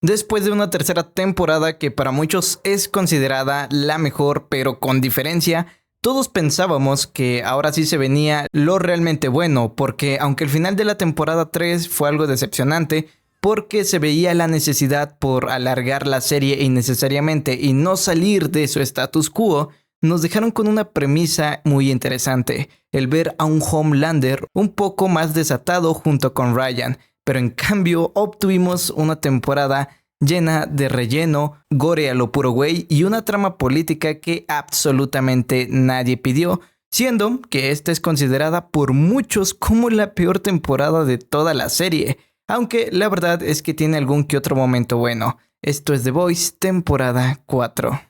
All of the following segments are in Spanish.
Después de una tercera temporada que para muchos es considerada la mejor, pero con diferencia, todos pensábamos que ahora sí se venía lo realmente bueno, porque aunque el final de la temporada 3 fue algo decepcionante, porque se veía la necesidad por alargar la serie innecesariamente y no salir de su status quo, nos dejaron con una premisa muy interesante, el ver a un Homelander un poco más desatado junto con Ryan, pero en cambio obtuvimos una temporada llena de relleno, gore a lo puro güey y una trama política que absolutamente nadie pidió, siendo que esta es considerada por muchos como la peor temporada de toda la serie, aunque la verdad es que tiene algún que otro momento bueno. Esto es The Boys, temporada 4.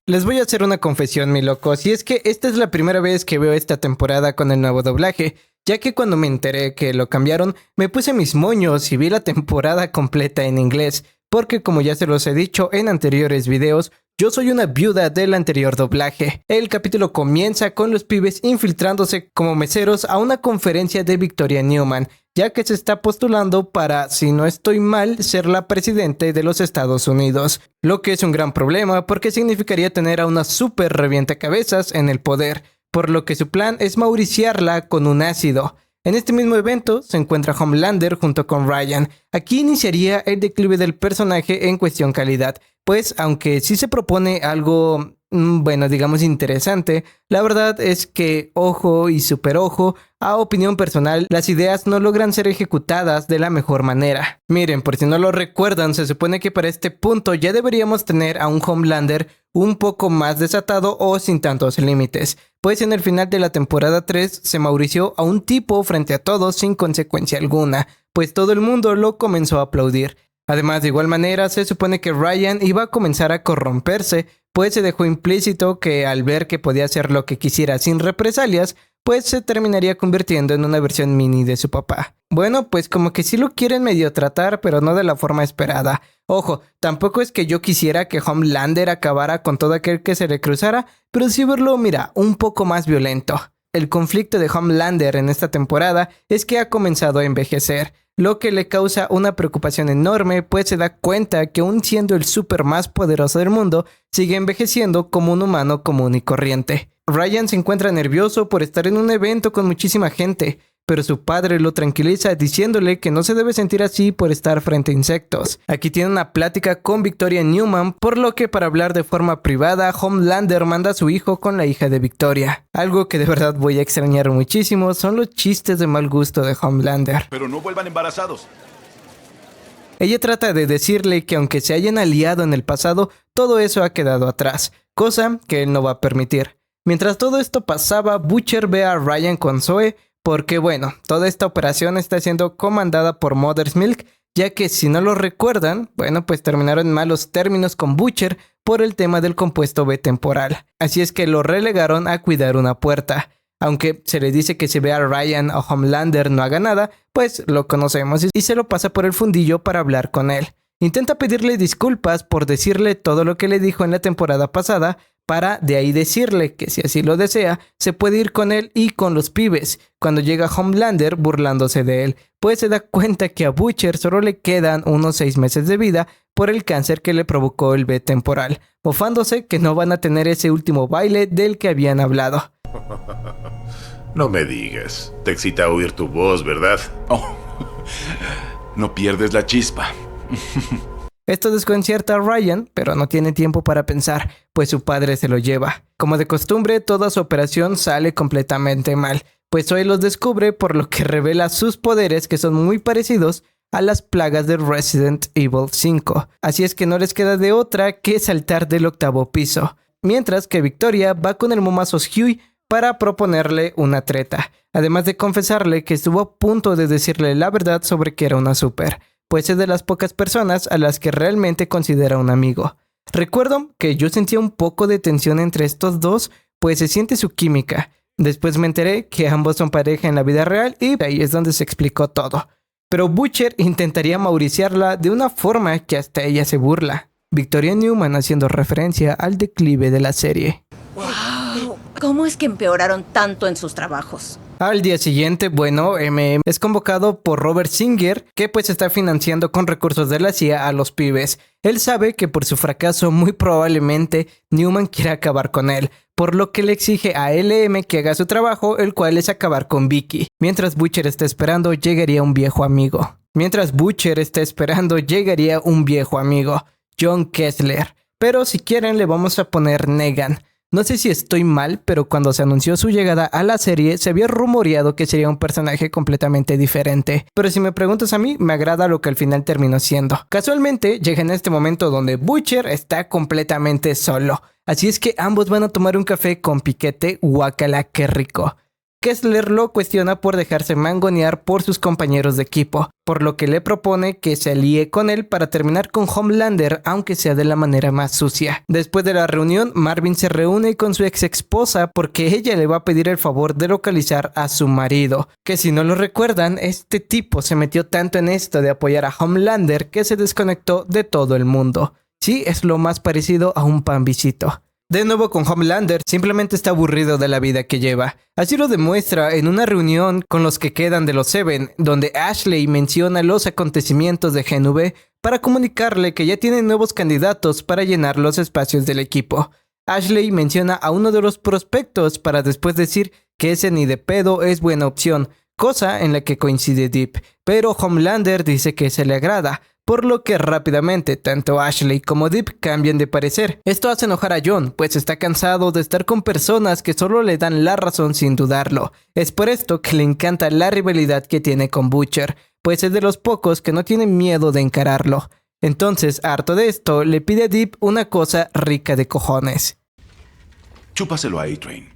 Les voy a hacer una confesión, mi locos, y es que esta es la primera vez que veo esta temporada con el nuevo doblaje, ya que cuando me enteré que lo cambiaron, me puse mis moños y vi la temporada completa en inglés, porque como ya se los he dicho en anteriores videos, yo soy una viuda del anterior doblaje. El capítulo comienza con los pibes infiltrándose como meseros a una conferencia de Victoria Newman, ya que se está postulando para, si no estoy mal, ser la presidente de los Estados Unidos. Lo que es un gran problema porque significaría tener a una super revientacabezas en el poder, por lo que su plan es mauriciarla con un ácido. En este mismo evento se encuentra Homelander junto con Ryan. Aquí iniciaría el declive del personaje en cuestión calidad, pues aunque sí se propone algo, bueno, digamos interesante, la verdad es que, ojo y super ojo, a opinión personal, las ideas no logran ser ejecutadas de la mejor manera. Miren, por si no lo recuerdan, se supone que para este punto ya deberíamos tener a un Homelander un poco más desatado o sin tantos límites, pues en el final de la temporada 3 se maurició a un tipo frente a todos sin consecuencia alguna, pues todo el mundo lo comenzó a aplaudir. Además, de igual manera, se supone que Ryan iba a comenzar a corromperse, pues se dejó implícito que al ver que podía hacer lo que quisiera sin represalias, pues se terminaría convirtiendo en una versión mini de su papá. Bueno, pues como que sí lo quieren medio tratar, pero no de la forma esperada. Ojo, tampoco es que yo quisiera que Homelander acabara con todo aquel que se le cruzara, pero sí verlo, mira, un poco más violento. El conflicto de Homelander en esta temporada es que ha comenzado a envejecer, lo que le causa una preocupación enorme, pues se da cuenta que aún siendo el súper más poderoso del mundo, sigue envejeciendo como un humano común y corriente. Ryan se encuentra nervioso por estar en un evento con muchísima gente, pero su padre lo tranquiliza diciéndole que no se debe sentir así por estar frente a insectos. Aquí tiene una plática con Victoria Newman, por lo que para hablar de forma privada, Homelander manda a su hijo con la hija de Victoria. Algo que de verdad voy a extrañar muchísimo son los chistes de mal gusto de Homelander. Pero no vuelvan embarazados. Ella trata de decirle que aunque se hayan aliado en el pasado, todo eso ha quedado atrás, cosa que él no va a permitir. Mientras todo esto pasaba, Butcher ve a Ryan con Zoe, porque bueno, toda esta operación está siendo comandada por Mother's Milk, ya que si no lo recuerdan, bueno, pues terminaron en malos términos con Butcher por el tema del compuesto B temporal. Así es que lo relegaron a cuidar una puerta. Aunque se le dice que si ve a Ryan o Homelander no haga nada, pues lo conocemos y se lo pasa por el fundillo para hablar con él. Intenta pedirle disculpas por decirle todo lo que le dijo en la temporada pasada, para de ahí decirle que si así lo desea, se puede ir con él y con los pibes, cuando llega Homelander burlándose de él, pues se da cuenta que a Butcher solo le quedan unos 6 meses de vida por el cáncer que le provocó el B temporal, mofándose que no van a tener ese último baile del que habían hablado. No me digas, te excita oír tu voz, ¿verdad? Oh, no pierdes la chispa. Esto desconcierta a Ryan, pero no tiene tiempo para pensar, pues su padre se lo lleva. Como de costumbre, toda su operación sale completamente mal, pues Zoe los descubre, por lo que revela sus poderes que son muy parecidos a las plagas de Resident Evil 5. Así es que no les queda de otra que saltar del 8º piso. Mientras que Victoria va con el momazos Huey para proponerle una treta, además de confesarle que estuvo a punto de decirle la verdad sobre que era una super, pues es de las pocas personas a las que realmente considera un amigo. Recuerdo que yo sentía un poco de tensión entre estos dos, pues se siente su química. Después me enteré que ambos son pareja en la vida real y ahí es donde se explicó todo. Pero Butcher intentaría mauriciarla de una forma que hasta ella se burla. Victoria Newman haciendo referencia al declive de la serie. ¡Wow! ¿Cómo es que empeoraron tanto en sus trabajos? Al día siguiente, MM es convocado por Robert Singer, que pues está financiando con recursos de la CIA a los pibes. Él sabe que por su fracaso muy probablemente Newman quiera acabar con él, por lo que le exige a LM que haga su trabajo, el cual es acabar con Vicky. Mientras Butcher está esperando, llegaría un viejo amigo, John Kessler. Pero si quieren le vamos a poner Negan. No sé si estoy mal, pero cuando se anunció su llegada a la serie, se había rumoreado que sería un personaje completamente diferente. Pero si me preguntas a mí, me agrada lo que al final terminó siendo. Casualmente, llega en este momento donde Butcher está completamente solo. Así es que ambos van a tomar un café con piquete. Guácala, qué rico. Kessler lo cuestiona por dejarse mangonear por sus compañeros de equipo, por lo que le propone que se alíe con él para terminar con Homelander, aunque sea de la manera más sucia. Después de la reunión, Marvin se reúne con su ex esposa porque ella le va a pedir el favor de localizar a su marido, que si no lo recuerdan, este tipo se metió tanto en esto de apoyar a Homelander que se desconectó de todo el mundo. Sí, es lo más parecido a un pambicito. De nuevo con Homelander, simplemente está aburrido de la vida que lleva. Así lo demuestra en una reunión con los que quedan de los Seven, donde Ashley menciona los acontecimientos de GNV para comunicarle que ya tienen nuevos candidatos para llenar los espacios del equipo. Ashley menciona a uno de los prospectos para después decir que ese ni de pedo es buena opción, cosa en la que coincide Deep, pero Homelander dice que se le agrada, por lo que rápidamente tanto Ashley como Deep cambian de parecer. Esto hace enojar a John, pues está cansado de estar con personas que solo le dan la razón sin dudarlo. Es por esto que le encanta la rivalidad que tiene con Butcher, pues es de los pocos que no tienen miedo de encararlo. Entonces, harto de esto, le pide a Deep una cosa rica de cojones. Chúpaselo a A-Train.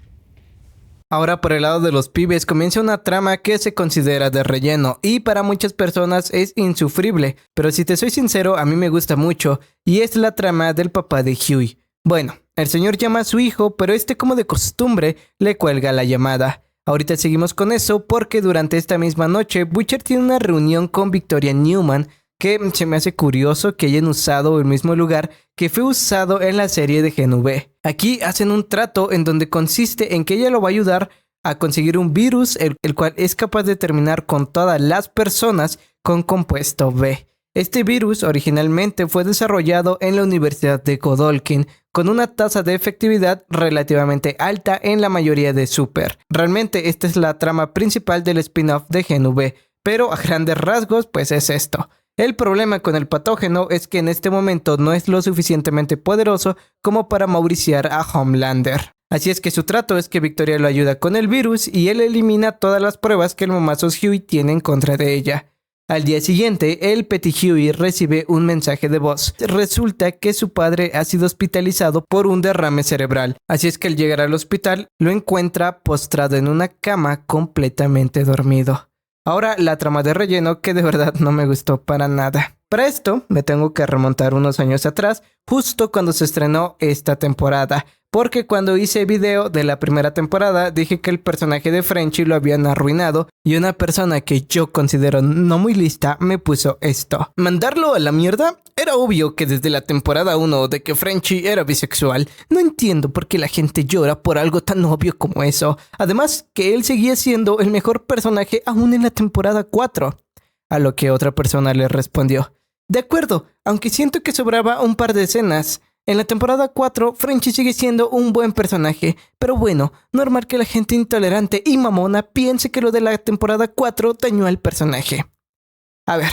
Ahora por el lado de los pibes comienza una trama que se considera de relleno y para muchas personas es insufrible, pero si te soy sincero a mí me gusta mucho y es la trama del papá de Huey. Bueno, el señor llama a su hijo, pero este como de costumbre le cuelga la llamada. Ahorita seguimos con eso porque durante esta misma noche Butcher tiene una reunión con Victoria Newman que se me hace curioso que hayan usado el mismo lugar que fue usado en la serie de GNV. Aquí hacen un trato en donde consiste en que ella lo va a ayudar a conseguir un virus el cual es capaz de terminar con todas las personas con compuesto B. Este virus originalmente fue desarrollado en la Universidad de Godolkin con una tasa de efectividad relativamente alta en la mayoría de Super. Realmente esta es la trama principal del spin-off de GNV, pero a grandes rasgos pues es esto. El problema con el patógeno es que en este momento no es lo suficientemente poderoso como para mauriciar a Homelander. Así es que su trato es que Victoria lo ayuda con el virus y él elimina todas las pruebas que el mamazos Huey tiene en contra de ella. Al día siguiente, el Petit Huey recibe un mensaje de voz. Resulta que su padre ha sido hospitalizado por un derrame cerebral. Así es que al llegar al hospital, lo encuentra postrado en una cama completamente dormido. Ahora la trama de relleno que de verdad no me gustó para nada. Para esto me tengo que remontar unos años atrás, justo cuando se estrenó esta temporada, porque cuando hice video de la primera temporada dije que el personaje de Frenchie lo habían arruinado y una persona que yo considero no muy lista me puso esto. ¿Mandarlo a la mierda? Era obvio que desde la temporada 1 de que Frenchie era bisexual. No entiendo por qué la gente llora por algo tan obvio como eso. Además que él seguía siendo el mejor personaje aún en la temporada 4. A lo que otra persona le respondió: de acuerdo, aunque siento que sobraba un par de escenas. En la temporada 4, Frenchie sigue siendo un buen personaje, pero bueno, normal que la gente intolerante y mamona piense que lo de la temporada 4 dañó al personaje. A ver,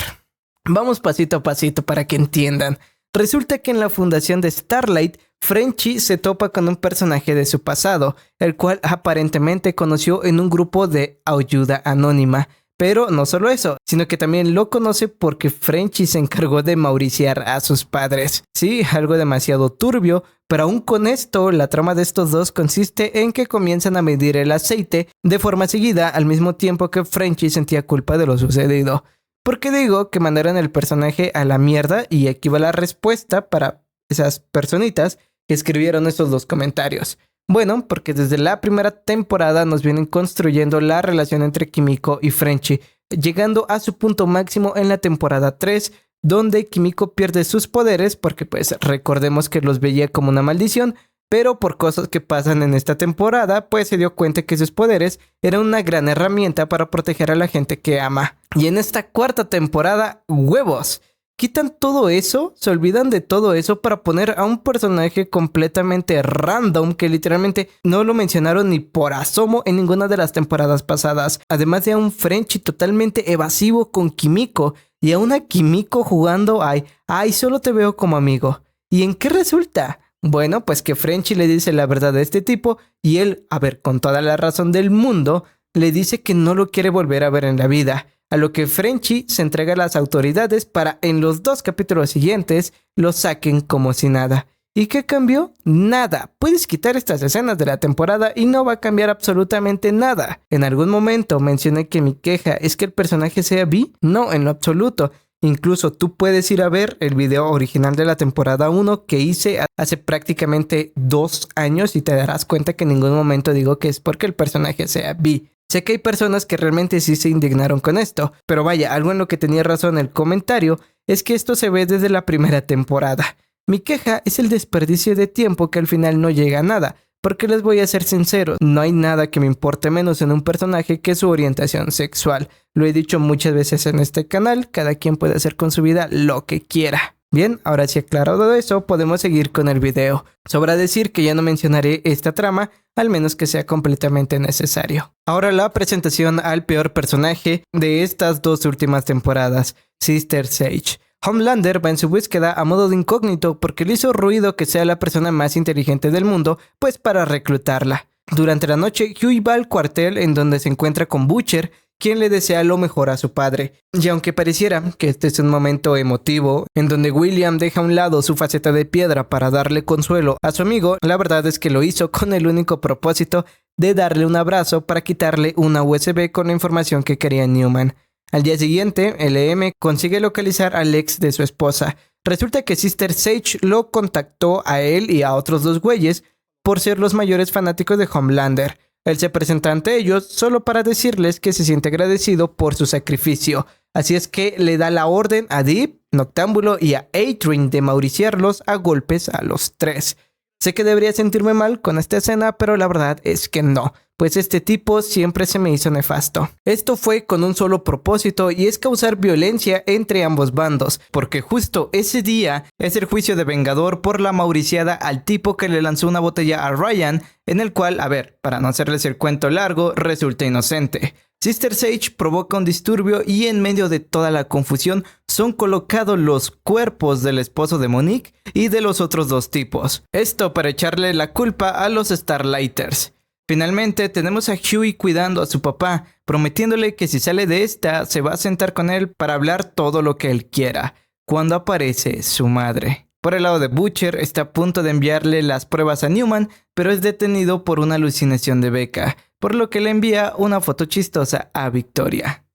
vamos pasito a pasito para que entiendan. Resulta que en la fundación de Starlight, Frenchie se topa con un personaje de su pasado, el cual aparentemente conoció en un grupo de ayuda anónima. Pero no solo eso, sino que también lo conoce porque Frenchie se encargó de mauriciar a sus padres. Sí, algo demasiado turbio, pero aún con esto, la trama de estos dos consiste en que comienzan a medir el aceite de forma seguida al mismo tiempo que Frenchie sentía culpa de lo sucedido. ¿Por qué digo que mandaron el personaje a la mierda? Y aquí va la respuesta para esas personitas que escribieron estos dos comentarios. Bueno, porque desde la primera temporada nos vienen construyendo la relación entre Kimiko y Frenchie, llegando a su punto máximo en la temporada 3, donde Kimiko pierde sus poderes porque pues recordemos que los veía como una maldición, pero por cosas que pasan en esta temporada, pues se dio cuenta que sus poderes eran una gran herramienta para proteger a la gente que ama. Y en esta cuarta temporada, huevos, quitan todo eso, se olvidan de todo eso para poner a un personaje completamente random que literalmente no lo mencionaron ni por asomo en ninguna de las temporadas pasadas. Además de a un Frenchie totalmente evasivo con Kimiko y a una Kimiko jugando ay, solo te veo como amigo. ¿Y en qué resulta? Bueno, pues que Frenchie le dice la verdad a este tipo y él, a ver, con toda la razón del mundo, le dice que no lo quiere volver a ver en la vida. A lo que Frenchie se entrega a las autoridades para en los 2 capítulos siguientes lo saquen como si nada. ¿Y qué cambió? Nada. Puedes quitar estas escenas de la temporada y no va a cambiar absolutamente nada. ¿En algún momento mencioné que mi queja es que el personaje sea bi? No, en lo absoluto. Incluso tú puedes ir a ver el video original de la temporada 1 que hice hace prácticamente 2 años y te darás cuenta que en ningún momento digo que es porque el personaje sea bi. Sé que hay personas que realmente sí se indignaron con esto, pero vaya, algo en lo que tenía razón el comentario es que esto se ve desde la primera temporada. Mi queja es el desperdicio de tiempo que al final no llega a nada, porque les voy a ser sincero, no hay nada que me importe menos en un personaje que su orientación sexual. Lo he dicho muchas veces en este canal, cada quien puede hacer con su vida lo que quiera. Bien, ahora sí aclarado eso, podemos seguir con el video. Sobra decir que ya no mencionaré esta trama, al menos que sea completamente necesario. Ahora la presentación al peor personaje de estas 2 últimas temporadas, Sister Sage. Homelander va en su búsqueda a modo de incógnito porque le hizo ruido que sea la persona más inteligente del mundo, pues para reclutarla. Durante la noche, Huey va al cuartel en donde se encuentra con Butcher, quien le desea lo mejor a su padre. Y aunque pareciera que este es un momento emotivo, en donde William deja a un lado su faceta de piedra para darle consuelo a su amigo, la verdad es que lo hizo con el único propósito de darle un abrazo para quitarle una USB con la información que quería Newman. Al día siguiente, LM consigue localizar al ex de su esposa. Resulta que Sister Sage lo contactó a él y a otros 2 güeyes por ser los mayores fanáticos de Homelander. Él se presenta ante ellos solo para decirles que se siente agradecido por su sacrificio. Así es que le da la orden a Deep, Noctámbulo y a Adrian de mauriciarlos a golpes a los 3. Sé que debería sentirme mal con esta escena, pero la verdad es que no, pues este tipo siempre se me hizo nefasto. Esto fue con un solo propósito y es causar violencia entre ambos bandos, porque justo ese día es el juicio de vengador por la mauriciada al tipo que le lanzó una botella a Ryan, en el cual, a ver, para no hacerles el cuento largo, resulta inocente. Sister Sage provoca un disturbio y en medio de toda la confusión son colocados los cuerpos del esposo de Monique y de los otros 2 tipos. Esto para echarle la culpa a los Starlighters. Finalmente tenemos a Huey cuidando a su papá, prometiéndole que si sale de esta se va a sentar con él para hablar todo lo que él quiera, cuando aparece su madre. Por el lado de Butcher, está a punto de enviarle las pruebas a Newman, pero es detenido por una alucinación de Becca, por lo que le envía una foto chistosa a Victoria.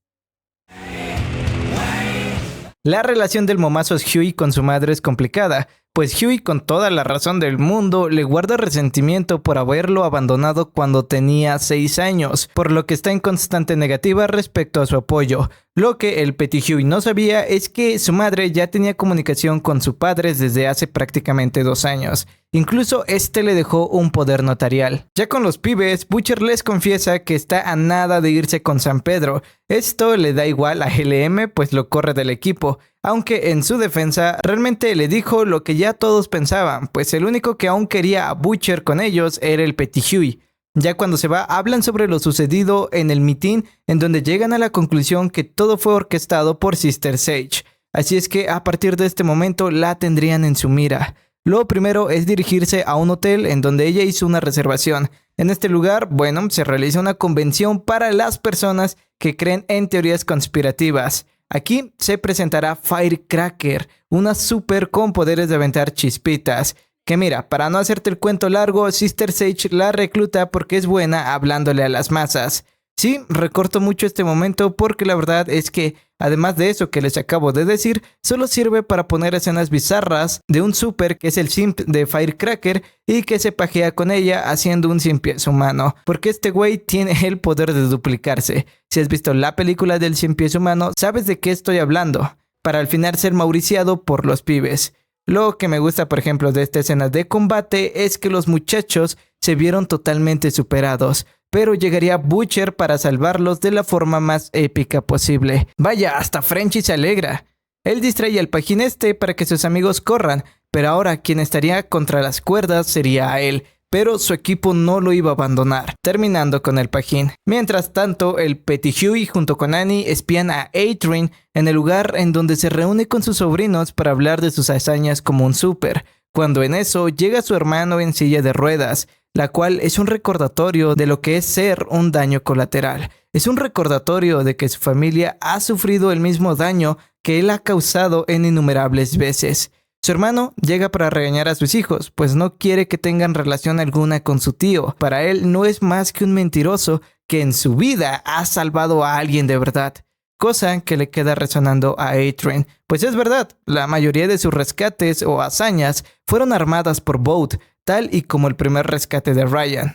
La relación del momazos Huey con su madre es complicada, pues Huey con toda la razón del mundo le guarda resentimiento por haberlo abandonado cuando tenía 6 años, por lo que está en constante negativa respecto a su apoyo. Lo que el Petit Huey no sabía es que su madre ya tenía comunicación con su padre desde hace prácticamente 2 años. Incluso este le dejó un poder notarial. Ya con los pibes, Butcher les confiesa que está a nada de irse con San Pedro. Esto le da igual a LM, pues lo corre del equipo. Aunque en su defensa, realmente le dijo lo que ya todos pensaban, pues el único que aún quería a Butcher con ellos era el Petit Huey. Ya cuando se va, hablan sobre lo sucedido en el mitin, en donde llegan a la conclusión que todo fue orquestado por Sister Sage. Así es que a partir de este momento la tendrían en su mira. Lo primero es dirigirse a un hotel en donde ella hizo una reservación. En este lugar, bueno, se realiza una convención para las personas que creen en teorías conspirativas. Aquí se presentará Firecracker, una super con poderes de aventar chispitas. Que mira, para no hacerte el cuento largo, Sister Sage la recluta porque es buena hablándole a las masas. Sí, recorto mucho este momento porque la verdad es que, además de eso que les acabo de decir, solo sirve para poner escenas bizarras de un super que es el simp de Firecracker y que se pajea con ella haciendo un 100 pies humano, porque este güey tiene el poder de duplicarse. Si has visto la película del 100 pies humano, sabes de qué estoy hablando, para al final ser mauriciado por los pibes. Lo que me gusta, por ejemplo, de esta escena de combate es que los muchachos se vieron totalmente superados, pero llegaría Butcher para salvarlos de la forma más épica posible. Vaya, hasta Frenchy se alegra. Él distrae al pajín para que sus amigos corran, pero ahora quien estaría contra las cuerdas sería a él, pero su equipo no lo iba a abandonar, terminando con el pajín. Mientras tanto, el Petty Huey junto con Annie espían a Adrien en el lugar en donde se reúne con sus sobrinos para hablar de sus hazañas como un súper, cuando en eso llega su hermano en silla de ruedas, la cual es un recordatorio de lo que es ser un daño colateral. Es un recordatorio de que su familia ha sufrido el mismo daño que él ha causado en innumerables veces. Su hermano llega para regañar a sus hijos, pues no quiere que tengan relación alguna con su tío. Para él no es más que un mentiroso que en su vida ha salvado a alguien de verdad. Cosa que le queda resonando a Adrien, pues es verdad, la mayoría de sus rescates o hazañas fueron armadas por Boat, tal y como el primer rescate de Ryan.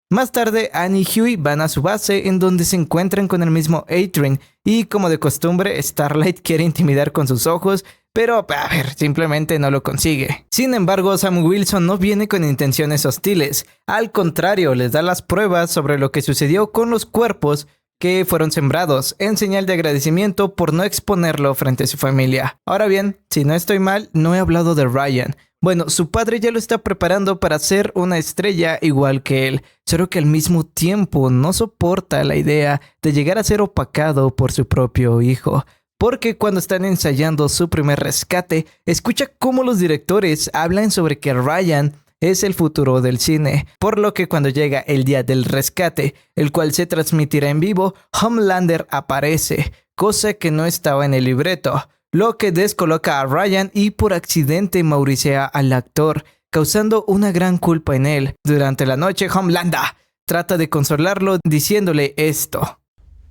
Más tarde, Annie y Huey van a su base en donde se encuentran con el mismo Adrien y como de costumbre Starlight quiere intimidar con sus ojos, pero a ver, simplemente no lo consigue. Sin embargo, Sam Wilson no viene con intenciones hostiles, al contrario les da las pruebas sobre lo que sucedió con los cuerpos que fueron sembrados en señal de agradecimiento por no exponerlo frente a su familia. Ahora bien, si no estoy mal, no he hablado de Ryan. Bueno, su padre ya lo está preparando para ser una estrella igual que él, solo que al mismo tiempo no soporta la idea de llegar a ser opacado por su propio hijo. Porque cuando están ensayando su primer rescate, escucha cómo los directores hablan sobre que Ryan es el futuro del cine, por lo que cuando llega el día del rescate, el cual se transmitirá en vivo, Homelander aparece, cosa que no estaba en el libreto, lo que descoloca a Ryan y por accidente mauricea al actor, causando una gran culpa en él. Durante la noche, Homelander trata de consolarlo diciéndole esto.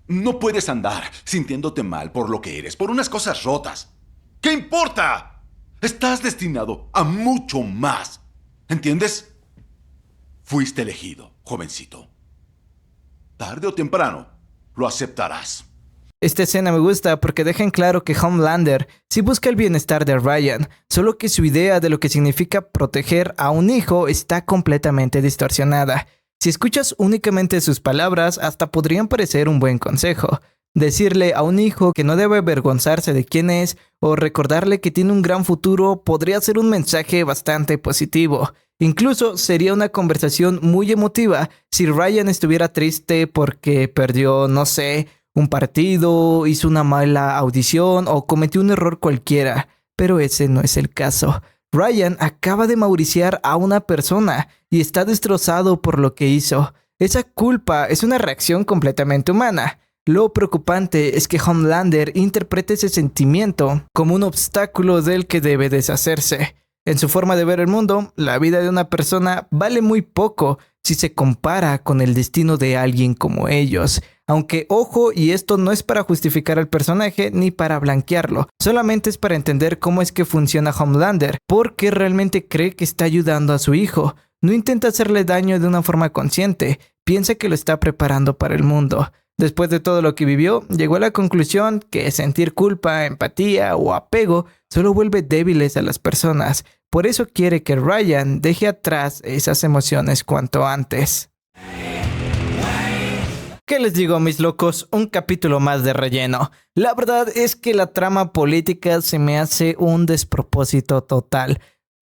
No puedes andar sintiéndote mal por lo que eres, por unas cosas rotas. ¿Qué importa? Estás destinado a mucho más. ¿Entiendes? Fuiste elegido, jovencito. Tarde o temprano, lo aceptarás. Esta escena me gusta porque deja en claro que Homelander sí busca el bienestar de Ryan, solo que su idea de lo que significa proteger a un hijo está completamente distorsionada. Si escuchas únicamente sus palabras, hasta podrían parecer un buen consejo. Decirle a un hijo que no debe avergonzarse de quién es o recordarle que tiene un gran futuro podría ser un mensaje bastante positivo. Incluso sería una conversación muy emotiva si Ryan estuviera triste porque perdió, no sé, un partido, hizo una mala audición o cometió un error cualquiera. Pero ese no es el caso. Ryan acaba de mauriciar a una persona y está destrozado por lo que hizo. Esa culpa es una reacción completamente humana. Lo preocupante es que Homelander interpreta ese sentimiento como un obstáculo del que debe deshacerse. En su forma de ver el mundo, la vida de una persona vale muy poco si se compara con el destino de alguien como ellos. Aunque, ojo, y esto no es para justificar al personaje ni para blanquearlo, solamente es para entender cómo es que funciona Homelander, porque realmente cree que está ayudando a su hijo. No intenta hacerle daño de una forma consciente, piensa que lo está preparando para el mundo. Después de todo lo que vivió, llegó a la conclusión que sentir culpa, empatía o apego solo vuelve débiles a las personas. Por eso quiere que Ryan deje atrás esas emociones cuanto antes. ¿Qué les digo, mis locos? Un capítulo más de relleno. La verdad es que la trama política se me hace un despropósito total.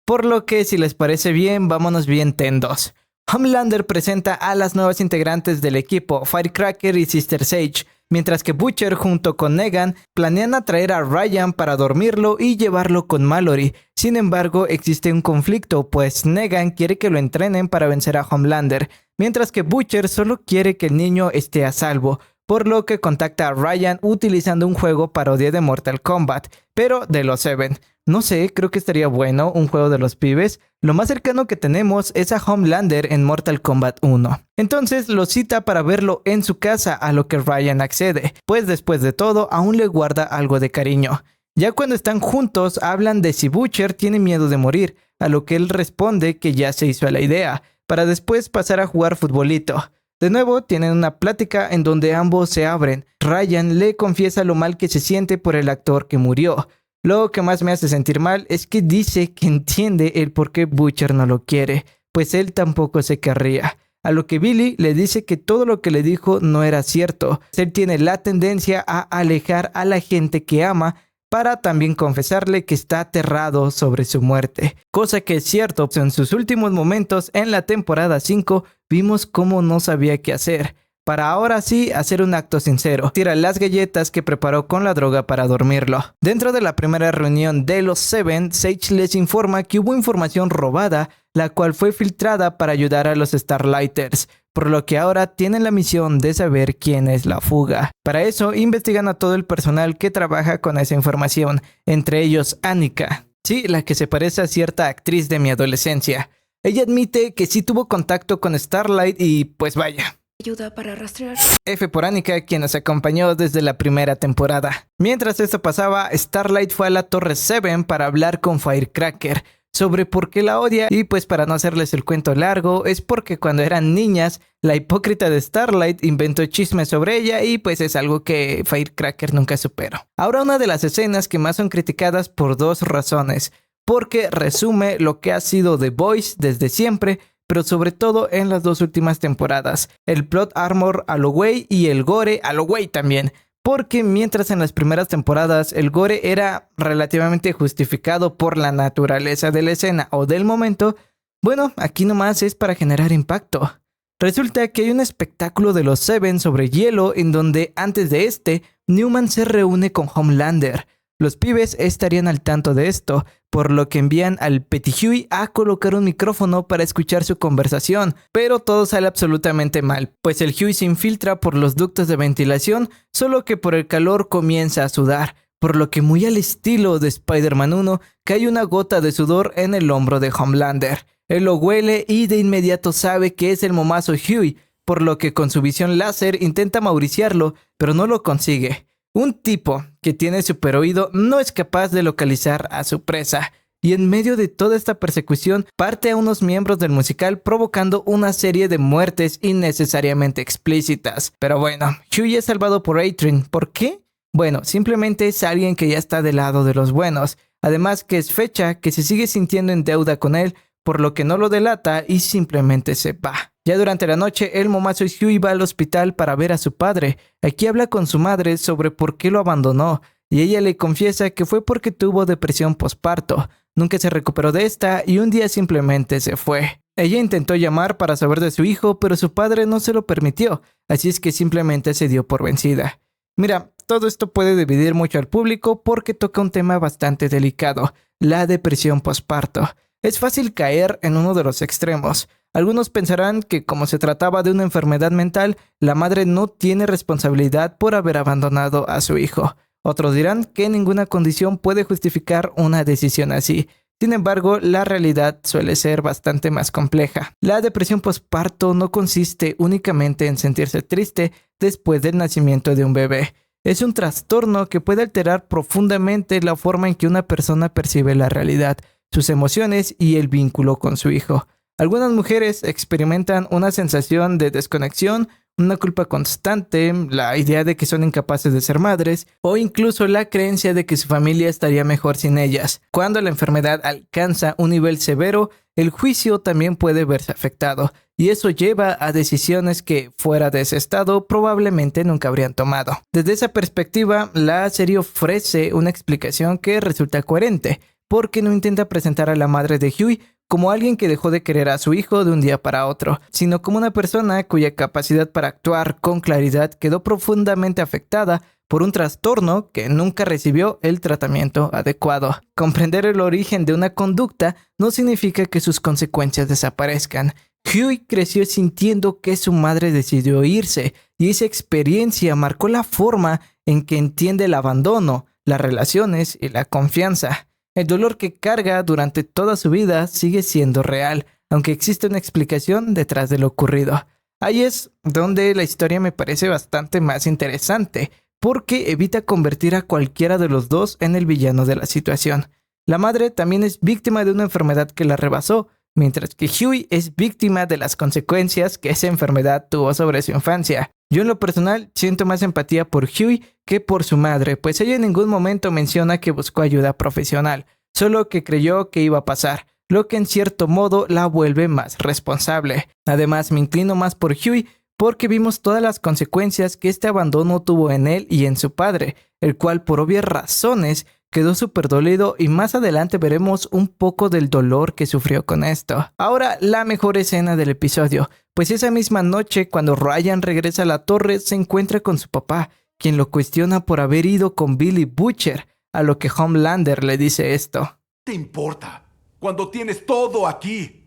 Por lo que, si les parece bien, vámonos bien tendos. Homelander presenta a las nuevas integrantes del equipo, Firecracker y Sister Sage, mientras que Butcher junto con Negan planean atraer a Ryan para dormirlo y llevarlo con Mallory. Sin embargo, existe un conflicto, pues Negan quiere que lo entrenen para vencer a Homelander, mientras que Butcher solo quiere que el niño esté a salvo, por lo que contacta a Ryan utilizando un juego parodia de Mortal Kombat, pero de los Seven. No sé, creo que estaría bueno un juego de los pibes. Lo más cercano que tenemos es a Homelander en Mortal Kombat 1. Entonces lo cita para verlo en su casa, a lo que Ryan accede, pues después de todo aún le guarda algo de cariño. Ya cuando están juntos hablan de si Butcher tiene miedo de morir, a lo que él responde que ya se hizo a la idea, para después pasar a jugar futbolito. De nuevo tienen una plática en donde ambos se abren. Ryan le confiesa lo mal que se siente por el actor que murió. Lo que más me hace sentir mal es que dice que entiende el por qué Butcher no lo quiere, pues él tampoco se querría. A lo que Billy le dice que todo lo que le dijo no era cierto. Él tiene la tendencia a alejar a la gente que ama para también confesarle que está aterrado sobre su muerte. Cosa que es cierto, en sus últimos momentos en la temporada 5 vimos cómo no sabía qué hacer. Para ahora sí hacer un acto sincero. Tira las galletas que preparó con la droga para dormirlo. Dentro de la primera reunión de los Seven, Sage les informa que hubo información robada, la cual fue filtrada para ayudar a los Starlighters, por lo que ahora tienen la misión de saber quién es la fuga. Para eso investigan a todo el personal que trabaja con esa información, entre ellos Annika. Sí, la que se parece a cierta actriz de mi adolescencia. Ella admite que sí tuvo contacto con Starlight y pues vaya. Ayuda para rastrear. F por Annika, quien nos acompañó desde la primera temporada. Mientras esto pasaba, Starlight fue a la Torre 7 para hablar con Firecracker sobre por qué la odia, y pues para no hacerles el cuento largo, es porque cuando eran niñas, la hipócrita de Starlight inventó chismes sobre ella y pues es algo que Firecracker nunca superó. Ahora una de las escenas que más son criticadas por dos razones, porque resume lo que ha sido The Boys desde siempre, pero sobre todo en las dos últimas temporadas, el plot armor a lo güey y el gore a lo güey también, porque mientras en las primeras temporadas el gore era relativamente justificado por la naturaleza de la escena o del momento, bueno, aquí nomás es para generar impacto. Resulta que hay un espectáculo de los Seven sobre hielo en donde antes de Newman se reúne con Homelander. Los pibes estarían al tanto de esto, por lo que envían al Petit Huey a colocar un micrófono para escuchar su conversación, pero todo sale absolutamente mal, pues el Huey se infiltra por los ductos de ventilación, solo que por el calor comienza a sudar, por lo que muy al estilo de Spider-Man 1, cae una gota de sudor en el hombro de Homelander. Él lo huele y de inmediato sabe que es el momazo Huey, por lo que con su visión láser intenta mauriciarlo, pero no lo consigue. Un tipo que tiene super oído no es capaz de localizar a su presa, y en medio de toda esta persecución parte a unos miembros del musical provocando una serie de muertes innecesariamente explícitas. Pero bueno, Huey es salvado por Adrian. ¿Por qué? Bueno, simplemente es alguien que ya está del lado de los buenos, además que es Fecha que se sigue sintiendo en deuda con él, por lo que no lo delata y simplemente se va. Ya durante la noche, el momazo Huey va al hospital para ver a su padre. Aquí habla con su madre sobre por qué lo abandonó, y ella le confiesa que fue porque tuvo depresión posparto. Nunca se recuperó de esta y un día simplemente se fue. Ella intentó llamar para saber de su hijo, pero su padre no se lo permitió, así es que simplemente se dio por vencida. Mira, todo esto puede dividir mucho al público porque toca un tema bastante delicado, la depresión posparto. Es fácil caer en uno de los extremos. Algunos pensarán que como se trataba de una enfermedad mental, la madre no tiene responsabilidad por haber abandonado a su hijo. Otros dirán que ninguna condición puede justificar una decisión así. Sin embargo, la realidad suele ser bastante más compleja. La depresión posparto no consiste únicamente en sentirse triste después del nacimiento de un bebé. Es un trastorno que puede alterar profundamente la forma en que una persona percibe la realidad, sus emociones y el vínculo con su hijo. Algunas mujeres experimentan una sensación de desconexión, una culpa constante, la idea de que son incapaces de ser madres o incluso la creencia de que su familia estaría mejor sin ellas. Cuando la enfermedad alcanza un nivel severo, el juicio también puede verse afectado y eso lleva a decisiones que, fuera de ese estado, probablemente nunca habrían tomado. Desde esa perspectiva, la serie ofrece una explicación que resulta coherente, porque no intenta presentar a la madre de Huey como alguien que dejó de querer a su hijo de un día para otro, sino como una persona cuya capacidad para actuar con claridad quedó profundamente afectada por un trastorno que nunca recibió el tratamiento adecuado. Comprender el origen de una conducta no significa que sus consecuencias desaparezcan. Huey creció sintiendo que su madre decidió irse, y esa experiencia marcó la forma en que entiende el abandono, las relaciones y la confianza. El dolor que carga durante toda su vida sigue siendo real, aunque existe una explicación detrás de lo ocurrido. Ahí es donde la historia me parece bastante más interesante, porque evita convertir a cualquiera de los dos en el villano de la situación. La madre también es víctima de una enfermedad que la rebasó, mientras que Huey es víctima de las consecuencias que esa enfermedad tuvo sobre su infancia. Yo en lo personal siento más empatía por Huey que por su madre, pues ella en ningún momento menciona que buscó ayuda profesional, solo que creyó que iba a pasar, lo que en cierto modo la vuelve más responsable. Además, me inclino más por Huey porque vimos todas las consecuencias que este abandono tuvo en él y en su padre, el cual por obvias razones quedó súper dolido y más adelante veremos un poco del dolor que sufrió con esto. Ahora, la mejor escena del episodio, pues esa misma noche cuando Ryan regresa a la torre se encuentra con su papá, quien lo cuestiona por haber ido con Billy Butcher, a lo que Homelander le dice esto. ¿Te importa? Cuando tienes todo aquí.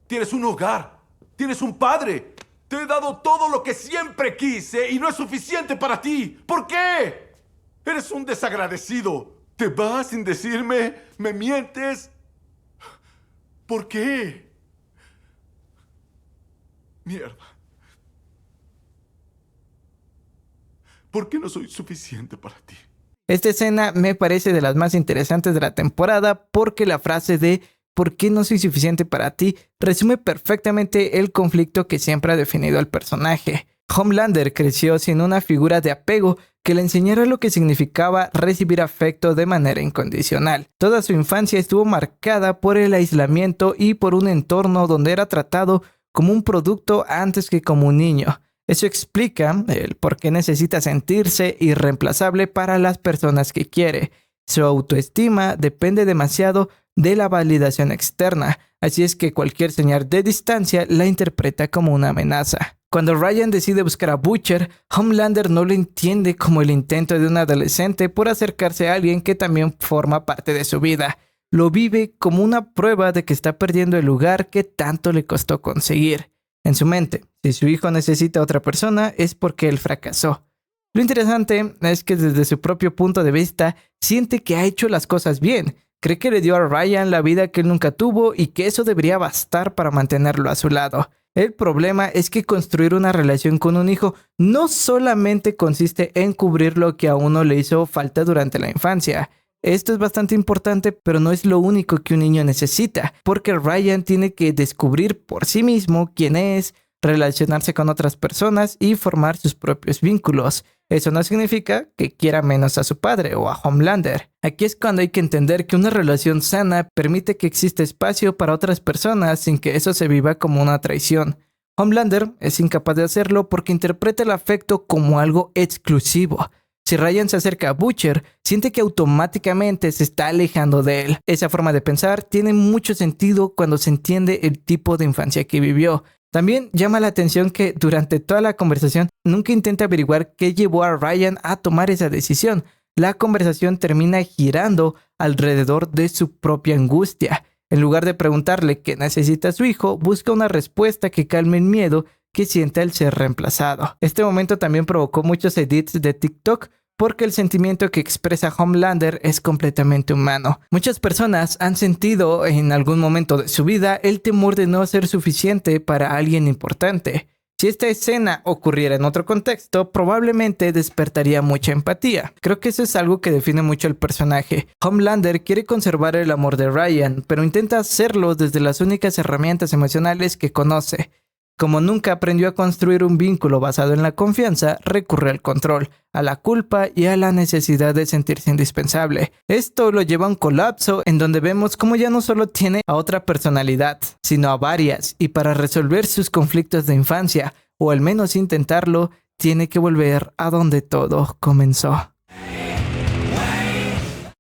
Tienes un hogar, tienes un padre. Te he dado todo lo que siempre quise y no es suficiente para ti. ¿Por qué? Eres un desagradecido. ¿Te vas sin decirme? ¿Me mientes? ¿Por qué? Mierda. ¿Por qué no soy suficiente para ti? Esta escena me parece de las más interesantes de la temporada porque la frase de ¿por qué no soy suficiente para ti? Resume perfectamente el conflicto que siempre ha definido al personaje. Homelander creció sin una figura de apego que le enseñara lo que significaba recibir afecto de manera incondicional. Toda su infancia estuvo marcada por el aislamiento y por un entorno donde era tratado como un producto antes que como un niño. Eso explica el por qué necesita sentirse irreemplazable para las personas que quiere. Su autoestima depende demasiado de la validación externa, así es que cualquier señal de distancia la interpreta como una amenaza. Cuando Ryan decide buscar a Butcher, Homelander no lo entiende como el intento de un adolescente por acercarse a alguien que también forma parte de su vida. Lo vive como una prueba de que está perdiendo el lugar que tanto le costó conseguir. En su mente, si su hijo necesita a otra persona es porque él fracasó. Lo interesante es que desde su propio punto de vista siente que ha hecho las cosas bien. Cree que le dio a Ryan la vida que él nunca tuvo y que eso debería bastar para mantenerlo a su lado. El problema es que construir una relación con un hijo no solamente consiste en cubrir lo que a uno le hizo falta durante la infancia. Esto es bastante importante, pero no es lo único que un niño necesita, porque Ryan tiene que descubrir por sí mismo quién es, relacionarse con otras personas y formar sus propios vínculos. Eso no significa que quiera menos a su padre o a Homelander. Aquí es cuando hay que entender que una relación sana permite que exista espacio para otras personas sin que eso se viva como una traición. Homelander es incapaz de hacerlo porque interpreta el afecto como algo exclusivo. Si Ryan se acerca a Butcher, siente que automáticamente se está alejando de él. Esa forma de pensar tiene mucho sentido cuando se entiende el tipo de infancia que vivió. También llama la atención que durante toda la conversación nunca intenta averiguar qué llevó a Ryan a tomar esa decisión. La conversación termina girando alrededor de su propia angustia. En lugar de preguntarle qué necesita su hijo, busca una respuesta que calme el miedo que siente al ser reemplazado. Este momento también provocó muchos edits de TikTok porque el sentimiento que expresa Homelander es completamente humano. Muchas personas han sentido en algún momento de su vida el temor de no ser suficiente para alguien importante. Si esta escena ocurriera en otro contexto, probablemente despertaría mucha empatía. Creo que eso es algo que define mucho al personaje. Homelander quiere conservar el amor de Ryan, pero intenta hacerlo desde las únicas herramientas emocionales que conoce. Como nunca aprendió a construir un vínculo basado en la confianza, recurre al control, a la culpa y a la necesidad de sentirse indispensable. Esto lo lleva a un colapso en donde vemos cómo ya no solo tiene a otra personalidad, sino a varias, y para resolver sus conflictos de infancia, o al menos intentarlo, tiene que volver a donde todo comenzó.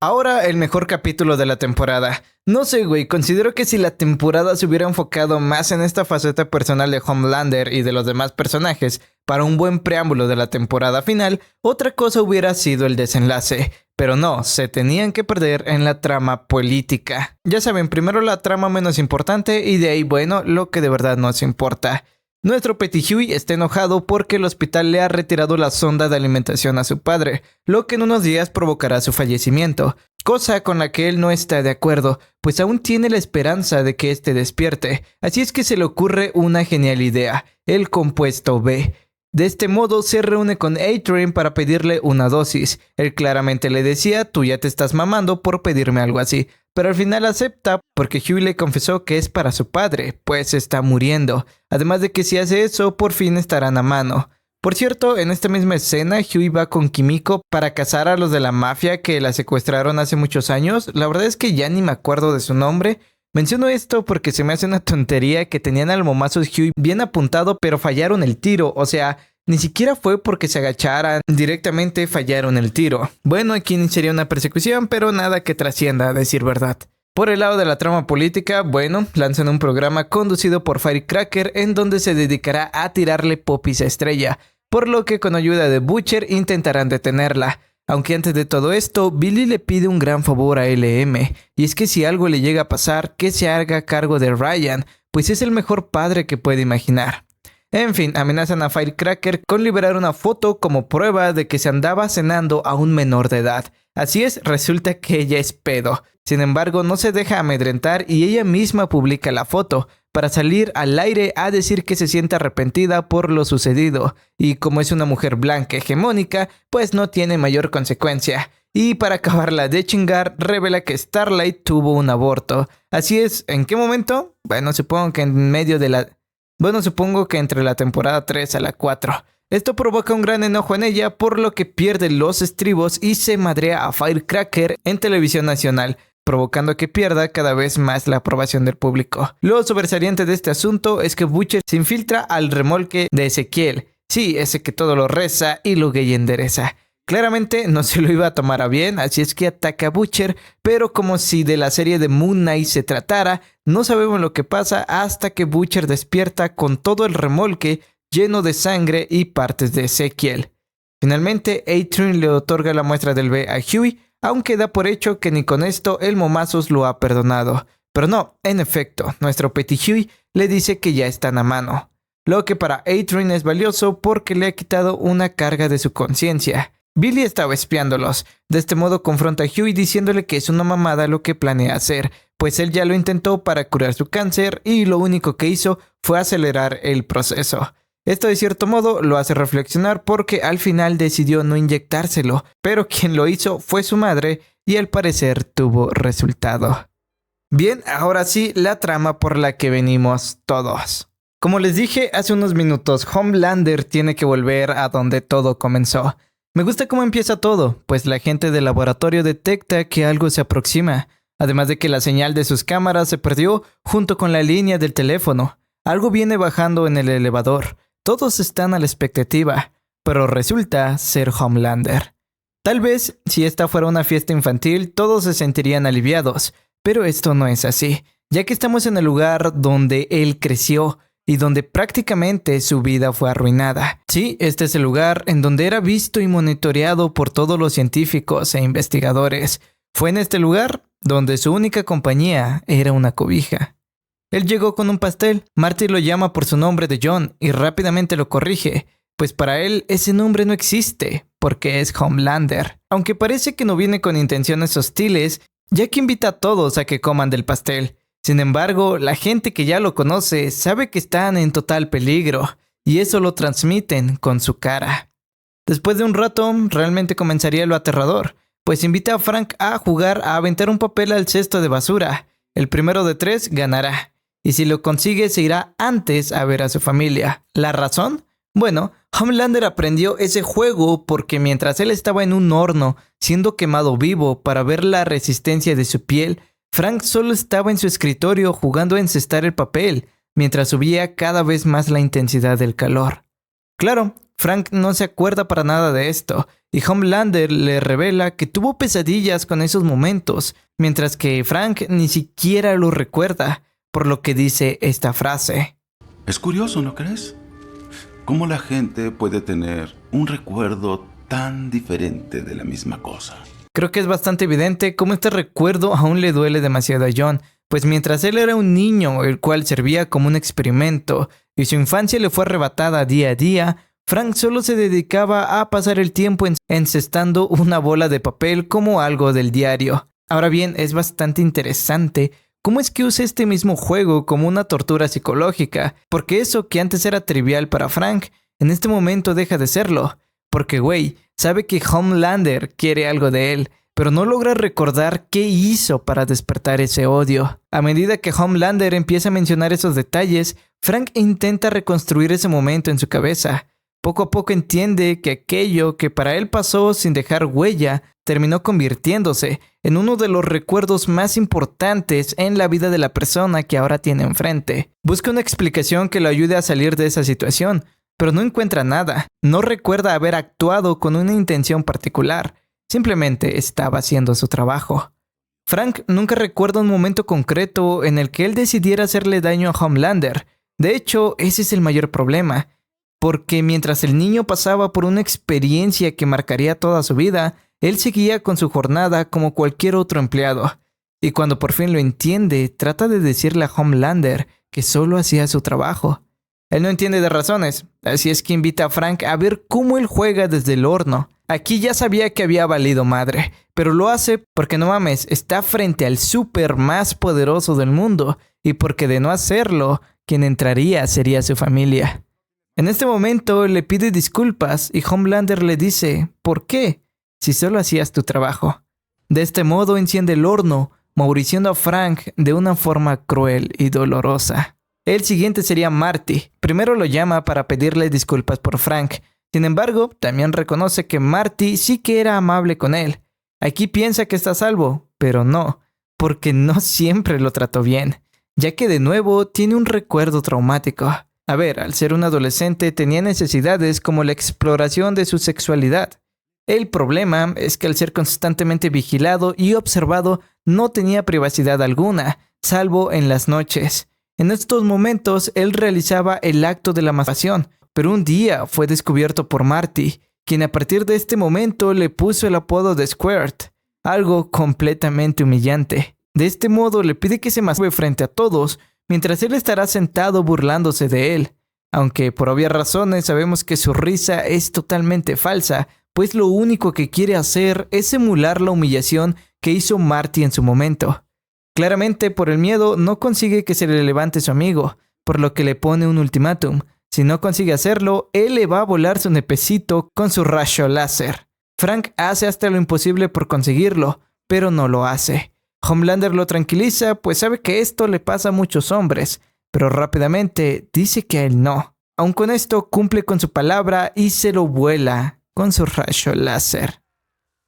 Ahora el mejor capítulo de la temporada. No sé, güey, considero que si la temporada se hubiera enfocado más en esta faceta personal de Homelander y de los demás personajes para un buen preámbulo de la temporada final, otra cosa hubiera sido el desenlace. Pero no, se tenían que perder en la trama política. Ya saben, primero la trama menos importante y de ahí, bueno, lo que de verdad nos importa. Nuestro Petit Huey está enojado porque el hospital le ha retirado la sonda de alimentación a su padre, lo que en unos días provocará su fallecimiento, cosa con la que él no está de acuerdo, pues aún tiene la esperanza de que éste despierte. Así es que se le ocurre una genial idea, el compuesto B. De este modo se reúne con A-Train para pedirle una dosis. Él claramente le decía, tú ya te estás mamando por pedirme algo así. Pero al final acepta porque Huey le confesó que es para su padre, pues está muriendo. Además de que si hace eso, por fin estarán a mano. Por cierto, en esta misma escena, Huey va con Kimiko para cazar a los de la mafia que la secuestraron hace muchos años. La verdad es que ya ni me acuerdo de su nombre. Menciono esto porque se me hace una tontería que tenían al momazo Huey bien apuntado, pero fallaron el tiro. O sea, ni siquiera fue porque se agacharan, directamente fallaron el tiro. Bueno, aquí iniciaría una persecución, pero nada que trascienda, a decir verdad. Por el lado de la trama política, bueno, lanzan un programa conducido por Firecracker en donde se dedicará a tirarle popis a Estrella, por lo que con ayuda de Butcher intentarán detenerla. Aunque antes de todo esto, Billy le pide un gran favor a LM, y es que si algo le llega a pasar, que se haga cargo de Ryan, pues es el mejor padre que puede imaginar. En fin, amenazan a Firecracker con liberar una foto como prueba de que se andaba cenando a un menor de edad. Así es, resulta que ella es pedo. Sin embargo, no se deja amedrentar y ella misma publica la foto para salir al aire a decir que se siente arrepentida por lo sucedido. Y como es una mujer blanca hegemónica, pues no tiene mayor consecuencia. Y para acabarla de chingar, revela que Starlight tuvo un aborto. Así es, ¿en qué momento? Bueno, supongo que entre la temporada 3 a la 4. Esto provoca un gran enojo en ella, por lo que pierde los estribos y se madrea a Firecracker en televisión nacional, provocando que pierda cada vez más la aprobación del público. Lo sobresaliente de este asunto es que Butcher se infiltra al remolque de Ezequiel. Sí, ese que todo lo reza y lo gay endereza. Claramente no se lo iba a tomar a bien, así es que ataca a Butcher, pero como si de la serie de Moon Knight se tratara, no sabemos lo que pasa hasta que Butcher despierta con todo el remolque lleno de sangre y partes de Ezequiel. Finalmente, A-Train le otorga la muestra del B a Huey, aunque da por hecho que ni con esto el momazos lo ha perdonado. Pero no, en efecto, nuestro Petit Huey le dice que ya están a mano. Lo que para A-Train es valioso porque le ha quitado una carga de su conciencia. Billy estaba espiándolos. De este modo confronta a Huey diciéndole que es una mamada lo que planea hacer, pues él ya lo intentó para curar su cáncer y lo único que hizo fue acelerar el proceso. Esto de cierto modo lo hace reflexionar porque al final decidió no inyectárselo, pero quien lo hizo fue su madre y al parecer tuvo resultado. Bien, ahora sí, la trama por la que venimos todos. Como les dije hace unos minutos, Homelander tiene que volver a donde todo comenzó. Me gusta cómo empieza todo, pues la gente del laboratorio detecta que algo se aproxima, además de que la señal de sus cámaras se perdió junto con la línea del teléfono. Algo viene bajando en el elevador. Todos están a la expectativa, pero resulta ser Homelander. Tal vez, si esta fuera una fiesta infantil, todos se sentirían aliviados, pero esto no es así, ya que estamos en el lugar donde él creció y donde prácticamente su vida fue arruinada. Sí, este es el lugar en donde era visto y monitoreado por todos los científicos e investigadores. Fue en este lugar donde su única compañía era una cobija. Él llegó con un pastel. Marty lo llama por su nombre de John y rápidamente lo corrige, pues para él ese nombre no existe, porque es Homelander. Aunque parece que no viene con intenciones hostiles, ya que invita a todos a que coman del pastel. Sin embargo, la gente que ya lo conoce sabe que están en total peligro, y eso lo transmiten con su cara. Después de un rato, realmente comenzaría lo aterrador, pues invita a Frank a jugar a aventar un papel al cesto de basura. El primero de 3 ganará. Y si lo consigue, se irá antes a ver a su familia. ¿La razón? Bueno, Homelander aprendió ese juego porque mientras él estaba en un horno, siendo quemado vivo para ver la resistencia de su piel, Frank solo estaba en su escritorio jugando a encestar el papel, mientras subía cada vez más la intensidad del calor. Claro, Frank no se acuerda para nada de esto, y Homelander le revela que tuvo pesadillas con esos momentos, mientras que Frank ni siquiera lo recuerda. Por lo que dice esta frase. Es curioso, ¿no crees? Cómo la gente puede tener un recuerdo tan diferente de la misma cosa. Creo que es bastante evidente cómo este recuerdo aún le duele demasiado a John, pues mientras él era un niño, el cual servía como un experimento, y su infancia le fue arrebatada día a día, Frank solo se dedicaba a pasar el tiempo encestando una bola de papel como algo del diario. Ahora bien, es bastante interesante cómo es que usa este mismo juego como una tortura psicológica, porque eso que antes era trivial para Frank, en este momento deja de serlo, porque güey, sabe que Homelander quiere algo de él, pero no logra recordar qué hizo para despertar ese odio. A medida que Homelander empieza a mencionar esos detalles, Frank intenta reconstruir ese momento en su cabeza. Poco a poco entiende que aquello que para él pasó sin dejar huella terminó convirtiéndose en uno de los recuerdos más importantes en la vida de la persona que ahora tiene enfrente. Busca una explicación que lo ayude a salir de esa situación, pero no encuentra nada. No recuerda haber actuado con una intención particular. Simplemente estaba haciendo su trabajo. Frank nunca recuerda un momento concreto en el que él decidiera hacerle daño a Homelander. De hecho, ese es el mayor problema, porque mientras el niño pasaba por una experiencia que marcaría toda su vida, él seguía con su jornada como cualquier otro empleado. Y cuando por fin lo entiende, trata de decirle a Homelander que solo hacía su trabajo. Él no entiende de razones, así es que invita a Frank a ver cómo él juega desde el horno. Aquí ya sabía que había valido madre, pero lo hace porque no mames, está frente al súper más poderoso del mundo, y porque de no hacerlo, quien entraría sería su familia. En este momento le pide disculpas y Homelander le dice, ¿por qué? Si solo hacías tu trabajo. De este modo enciende el horno, mauriciando a Frank de una forma cruel y dolorosa. El siguiente sería Marty. Primero lo llama para pedirle disculpas por Frank. Sin embargo, también reconoce que Marty sí que era amable con él. Aquí piensa que está a salvo, pero no, porque no siempre lo trató bien, ya que de nuevo tiene un recuerdo traumático. A ver, al ser un adolescente tenía necesidades como la exploración de su sexualidad. El problema es que al ser constantemente vigilado y observado no tenía privacidad alguna, salvo en las noches. En estos momentos él realizaba el acto de la masturbación, pero un día fue descubierto por Marty, quien a partir de este momento le puso el apodo de Squirt, algo completamente humillante. De este modo le pide que se masturbe frente a todos, mientras él estará sentado burlándose de él. Aunque por obvias razones sabemos que su risa es totalmente falsa, pues lo único que quiere hacer es emular la humillación que hizo Marty en su momento. Claramente por el miedo no consigue que se le levante su amigo, por lo que le pone un ultimátum. Si no consigue hacerlo, él le va a volar su nepecito con su rayo láser. Frank hace hasta lo imposible por conseguirlo, pero no lo hace. Homelander lo tranquiliza, pues sabe que esto le pasa a muchos hombres, pero rápidamente dice que a él no. Aun con esto cumple con su palabra y se lo vuela con su rayo láser.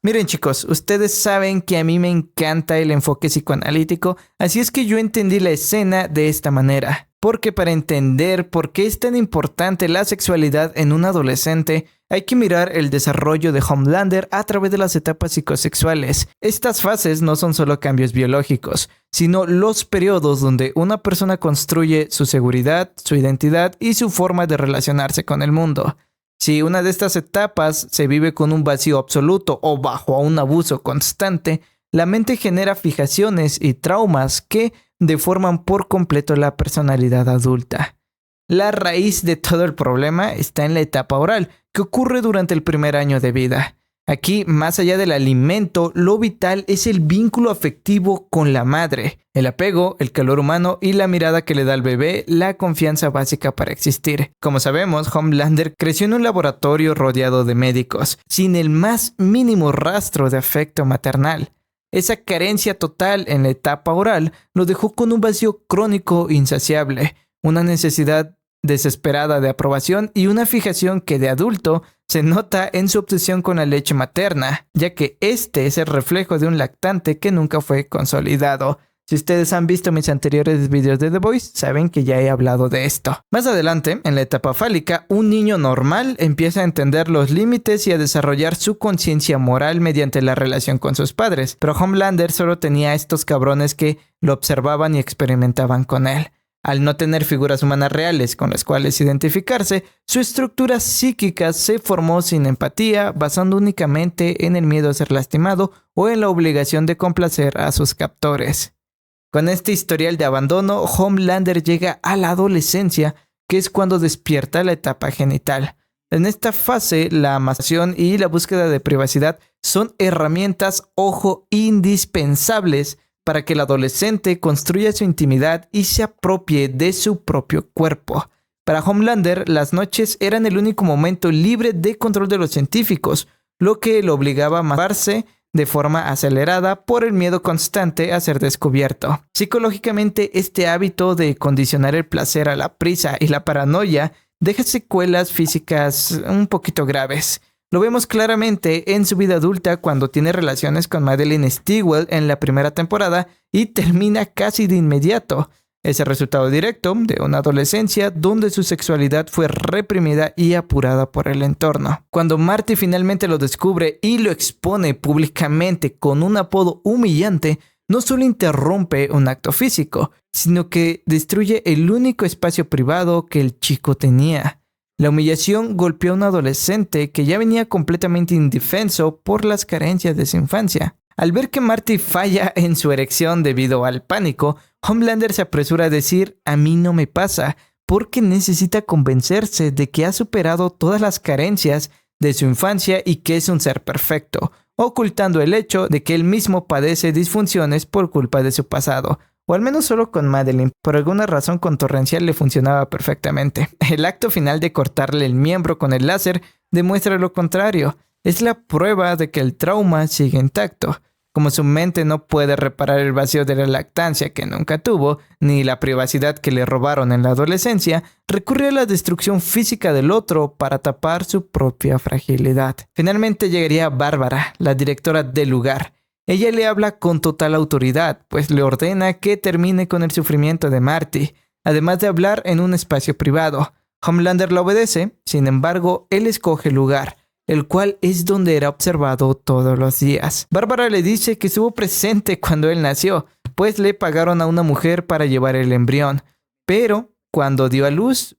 Miren chicos, ustedes saben que a mí me encanta el enfoque psicoanalítico, así es que yo entendí la escena de esta manera. Porque para entender por qué es tan importante la sexualidad en un adolescente, hay que mirar el desarrollo de Homelander a través de las etapas psicosexuales. Estas fases no son solo cambios biológicos, sino los periodos donde una persona construye su seguridad, su identidad y su forma de relacionarse con el mundo. Si una de estas etapas se vive con un vacío absoluto o bajo un abuso constante, la mente genera fijaciones y traumas que deforman por completo la personalidad adulta. La raíz de todo el problema está en la etapa oral, que ocurre durante el primer año de vida. Aquí, más allá del alimento, lo vital es el vínculo afectivo con la madre, el apego, el calor humano y la mirada que le da al bebé la confianza básica para existir. Como sabemos, Homelander creció en un laboratorio rodeado de médicos, sin el más mínimo rastro de afecto maternal. Esa carencia total en la etapa oral lo dejó con un vacío crónico insaciable, una necesidad desesperada de aprobación y una fijación que de adulto se nota en su obsesión con la leche materna, ya que este es el reflejo de un lactante que nunca fue consolidado. Si ustedes han visto mis anteriores videos de The Voice, saben que ya he hablado de esto. Más adelante, en la etapa fálica, un niño normal empieza a entender los límites y a desarrollar su conciencia moral mediante la relación con sus padres, pero Homelander solo tenía a estos cabrones que lo observaban y experimentaban con él. Al no tener figuras humanas reales con las cuales identificarse, su estructura psíquica se formó sin empatía, basando únicamente en el miedo a ser lastimado o en la obligación de complacer a sus captores. Con este historial de abandono, Homelander llega a la adolescencia, que es cuando despierta la etapa genital. En esta fase, la masturbación y la búsqueda de privacidad son herramientas, ojo, indispensables para que el adolescente construya su intimidad y se apropie de su propio cuerpo. Para Homelander, las noches eran el único momento libre de control de los científicos, lo que lo obligaba a matarse de forma acelerada por el miedo constante a ser descubierto. Psicológicamente, este hábito de condicionar el placer a la prisa y la paranoia deja secuelas físicas un poquito graves. Lo vemos claramente en su vida adulta cuando tiene relaciones con Madeleine Stilwell en la primera temporada y termina casi de inmediato. Es el resultado directo de una adolescencia donde su sexualidad fue reprimida y apurada por el entorno. Cuando Marty finalmente lo descubre y lo expone públicamente con un apodo humillante, no solo interrumpe un acto físico, sino que destruye el único espacio privado que el chico tenía. La humillación golpeó a un adolescente que ya venía completamente indefenso por las carencias de su infancia. Al ver que Marty falla en su erección debido al pánico, Homelander se apresura a decir: a mí no me pasa, porque necesita convencerse de que ha superado todas las carencias de su infancia y que es un ser perfecto, ocultando el hecho de que él mismo padece disfunciones por culpa de su pasado. O al menos solo con Madeleine, por alguna razón con Torrencial le funcionaba perfectamente. El acto final de cortarle el miembro con el láser demuestra lo contrario. Es la prueba de que el trauma sigue intacto. Como su mente no puede reparar el vacío de la lactancia que nunca tuvo, ni la privacidad que le robaron en la adolescencia, recurre a la destrucción física del otro para tapar su propia fragilidad. Finalmente llegaría Bárbara, la directora del lugar. Ella le habla con total autoridad, pues le ordena que termine con el sufrimiento de Marty, además de hablar en un espacio privado. Homelander la obedece, sin embargo, él escoge el lugar, el cual es donde era observado todos los días. Bárbara le dice que estuvo presente cuando él nació, pues le pagaron a una mujer para llevar el embrión, pero cuando dio a luz,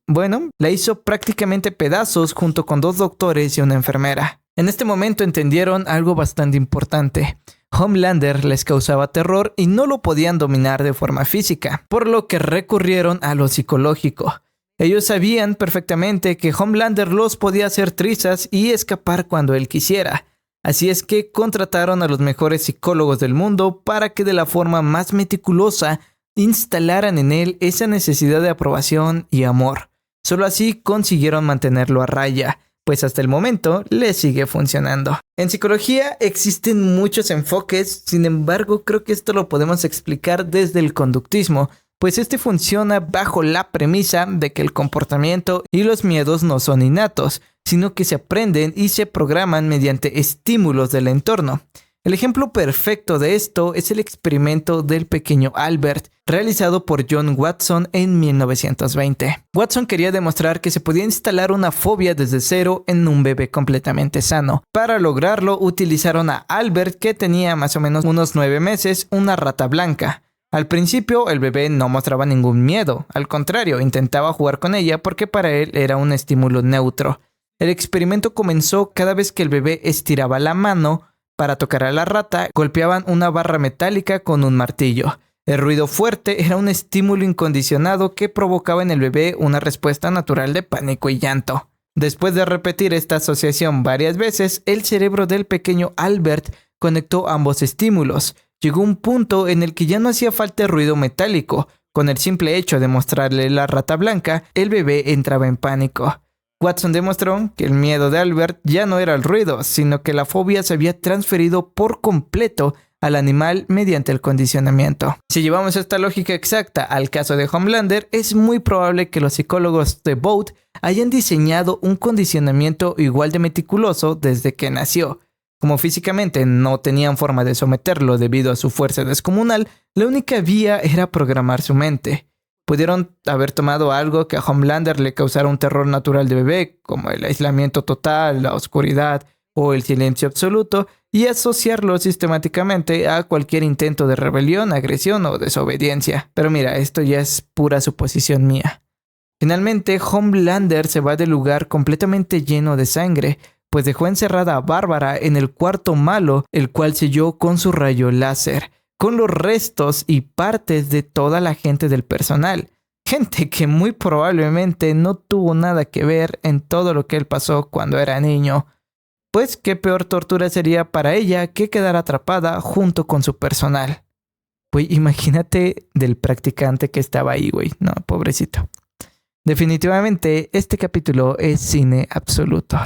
la hizo prácticamente pedazos junto con 2 doctores y una enfermera. En este momento entendieron algo bastante importante. Homelander les causaba terror y no lo podían dominar de forma física, por lo que recurrieron a lo psicológico. Ellos sabían perfectamente que Homelander los podía hacer trizas y escapar cuando él quisiera. Así es que contrataron a los mejores psicólogos del mundo para que de la forma más meticulosa instalaran en él esa necesidad de aprobación y amor. Solo así consiguieron mantenerlo a raya, pues hasta el momento le sigue funcionando. En psicología existen muchos enfoques, sin embargo creo que esto lo podemos explicar desde el conductismo, pues este funciona bajo la premisa de que el comportamiento y los miedos no son innatos, sino que se aprenden y se programan mediante estímulos del entorno. El ejemplo perfecto de esto es el experimento del pequeño Albert, realizado por John Watson en 1920. Watson quería demostrar que se podía instalar una fobia desde cero en un bebé completamente sano. Para lograrlo, utilizaron a Albert, que tenía más o menos unos 9 meses, una rata blanca. Al principio, el bebé no mostraba ningún miedo, al contrario, intentaba jugar con ella porque para él era un estímulo neutro. El experimento comenzó cada vez que el bebé estiraba la mano para tocar a la rata, golpeaban una barra metálica con un martillo. El ruido fuerte era un estímulo incondicionado que provocaba en el bebé una respuesta natural de pánico y llanto. Después de repetir esta asociación varias veces, el cerebro del pequeño Albert conectó ambos estímulos. Llegó un punto en el que ya no hacía falta ruido metálico. Con el simple hecho de mostrarle la rata blanca, el bebé entraba en pánico. Watson demostró que el miedo de Albert ya no era el ruido, sino que la fobia se había transferido por completo al animal mediante el condicionamiento. Si llevamos esta lógica exacta al caso de Homelander, es muy probable que los psicólogos de Vought hayan diseñado un condicionamiento igual de meticuloso desde que nació. Como físicamente no tenían forma de someterlo debido a su fuerza descomunal, la única vía era programar su mente. Pudieron haber tomado algo que a Homelander le causara un terror natural de bebé, como el aislamiento total, la oscuridad o el silencio absoluto, y asociarlo sistemáticamente a cualquier intento de rebelión, agresión o desobediencia. Pero mira, esto ya es pura suposición mía. Finalmente, Homelander se va del lugar completamente lleno de sangre, pues dejó encerrada a Bárbara en el cuarto malo, el cual selló con su rayo láser, con los restos y partes de toda la gente del personal. Gente que muy probablemente no tuvo nada que ver en todo lo que él pasó cuando era niño. Pues qué peor tortura sería para ella que quedar atrapada junto con su personal. Güey, imagínate del practicante que estaba ahí, güey. No, pobrecito. Definitivamente, este capítulo es cine absoluto.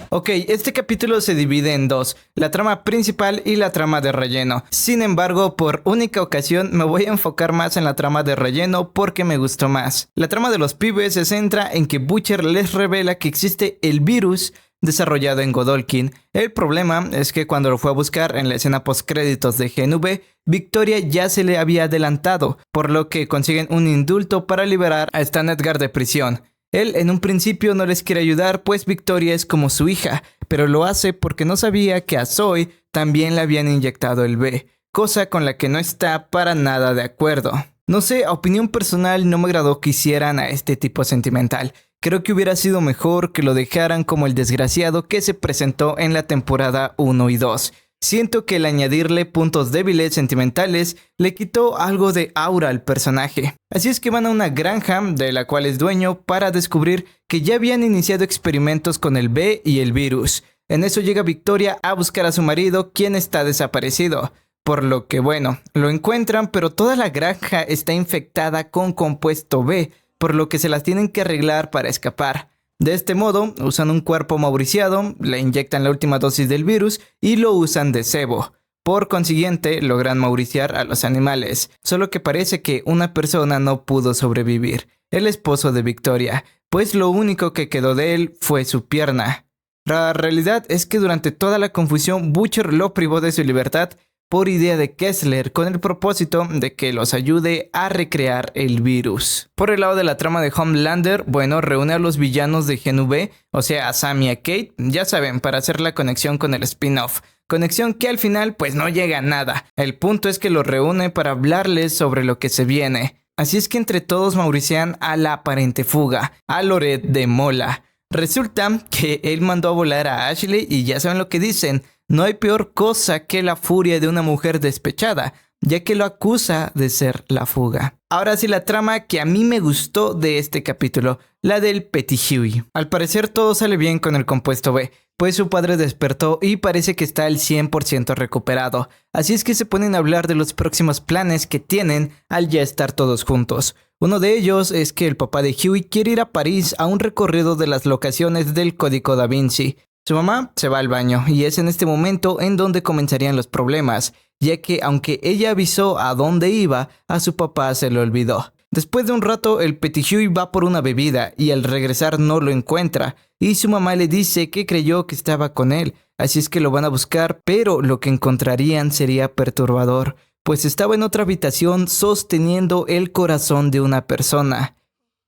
Ok, este capítulo se divide en dos, la trama principal y la trama de relleno. Sin embargo, por única ocasión me voy a enfocar más en la trama de relleno porque me gustó más. La trama de los pibes se centra en que Butcher les revela que existe el virus desarrollado en Godolkin. El problema es que cuando lo fue a buscar en la escena postcréditos de GNV, Victoria ya se le había adelantado, por lo que consiguen un indulto para liberar a Stan Edgar de prisión. Él en un principio no les quiere ayudar, pues Victoria es como su hija, pero lo hace porque no sabía que a Zoe también le habían inyectado el B, cosa con la que no está para nada de acuerdo. No sé, a opinión personal no me agradó que hicieran a este tipo sentimental. Creo que hubiera sido mejor que lo dejaran como el desgraciado que se presentó en la temporada 1 y 2. Siento que el añadirle puntos débiles sentimentales le quitó algo de aura al personaje. Así es que van a una granja de la cual es dueño para descubrir que ya habían iniciado experimentos con el B y el virus. En eso llega Victoria a buscar a su marido, quien está desaparecido. Por lo que bueno, lo encuentran, pero toda la granja está infectada con compuesto B, por lo que se las tienen que arreglar para escapar. De este modo, usan un cuerpo mauriciado, le inyectan la última dosis del virus y lo usan de cebo. Por consiguiente, logran mauriciar a los animales, solo que parece que una persona no pudo sobrevivir, el esposo de Victoria, pues lo único que quedó de él fue su pierna. La realidad es que durante toda la confusión, Butcher lo privó de su libertad por idea de Kessler con el propósito de que los ayude a recrear el virus. Por el lado de la trama de Homelander, bueno, reúne a los villanos de GNV, o sea, a Sam y a Kate, ya saben, para hacer la conexión con el spin-off. Conexión que al final pues no llega a nada. El punto es que los reúne para hablarles sobre lo que se viene. Así es que entre todos maurician a la aparente fuga, a Loret de Mola. Resulta que él mandó a volar a Ashley y ya saben lo que dicen. No hay peor cosa que la furia de una mujer despechada, ya que lo acusa de ser la fuga. Ahora sí, la trama que a mí me gustó de este capítulo, la del Petit Huey. Al parecer todo sale bien con el compuesto B, pues su padre despertó y parece que está al 100% recuperado. Así es que se ponen a hablar de los próximos planes que tienen al ya estar todos juntos. Uno de ellos es que el papá de Huey quiere ir a París a un recorrido de las locaciones del Código Da Vinci. Su mamá se va al baño y es en este momento en donde comenzarían los problemas, ya que aunque ella avisó a dónde iba, a su papá se le olvidó. Después de un rato, el Petit Huey va por una bebida y al regresar no lo encuentra, y su mamá le dice que creyó que estaba con él, así es que lo van a buscar, pero lo que encontrarían sería perturbador, pues estaba en otra habitación sosteniendo el corazón de una persona.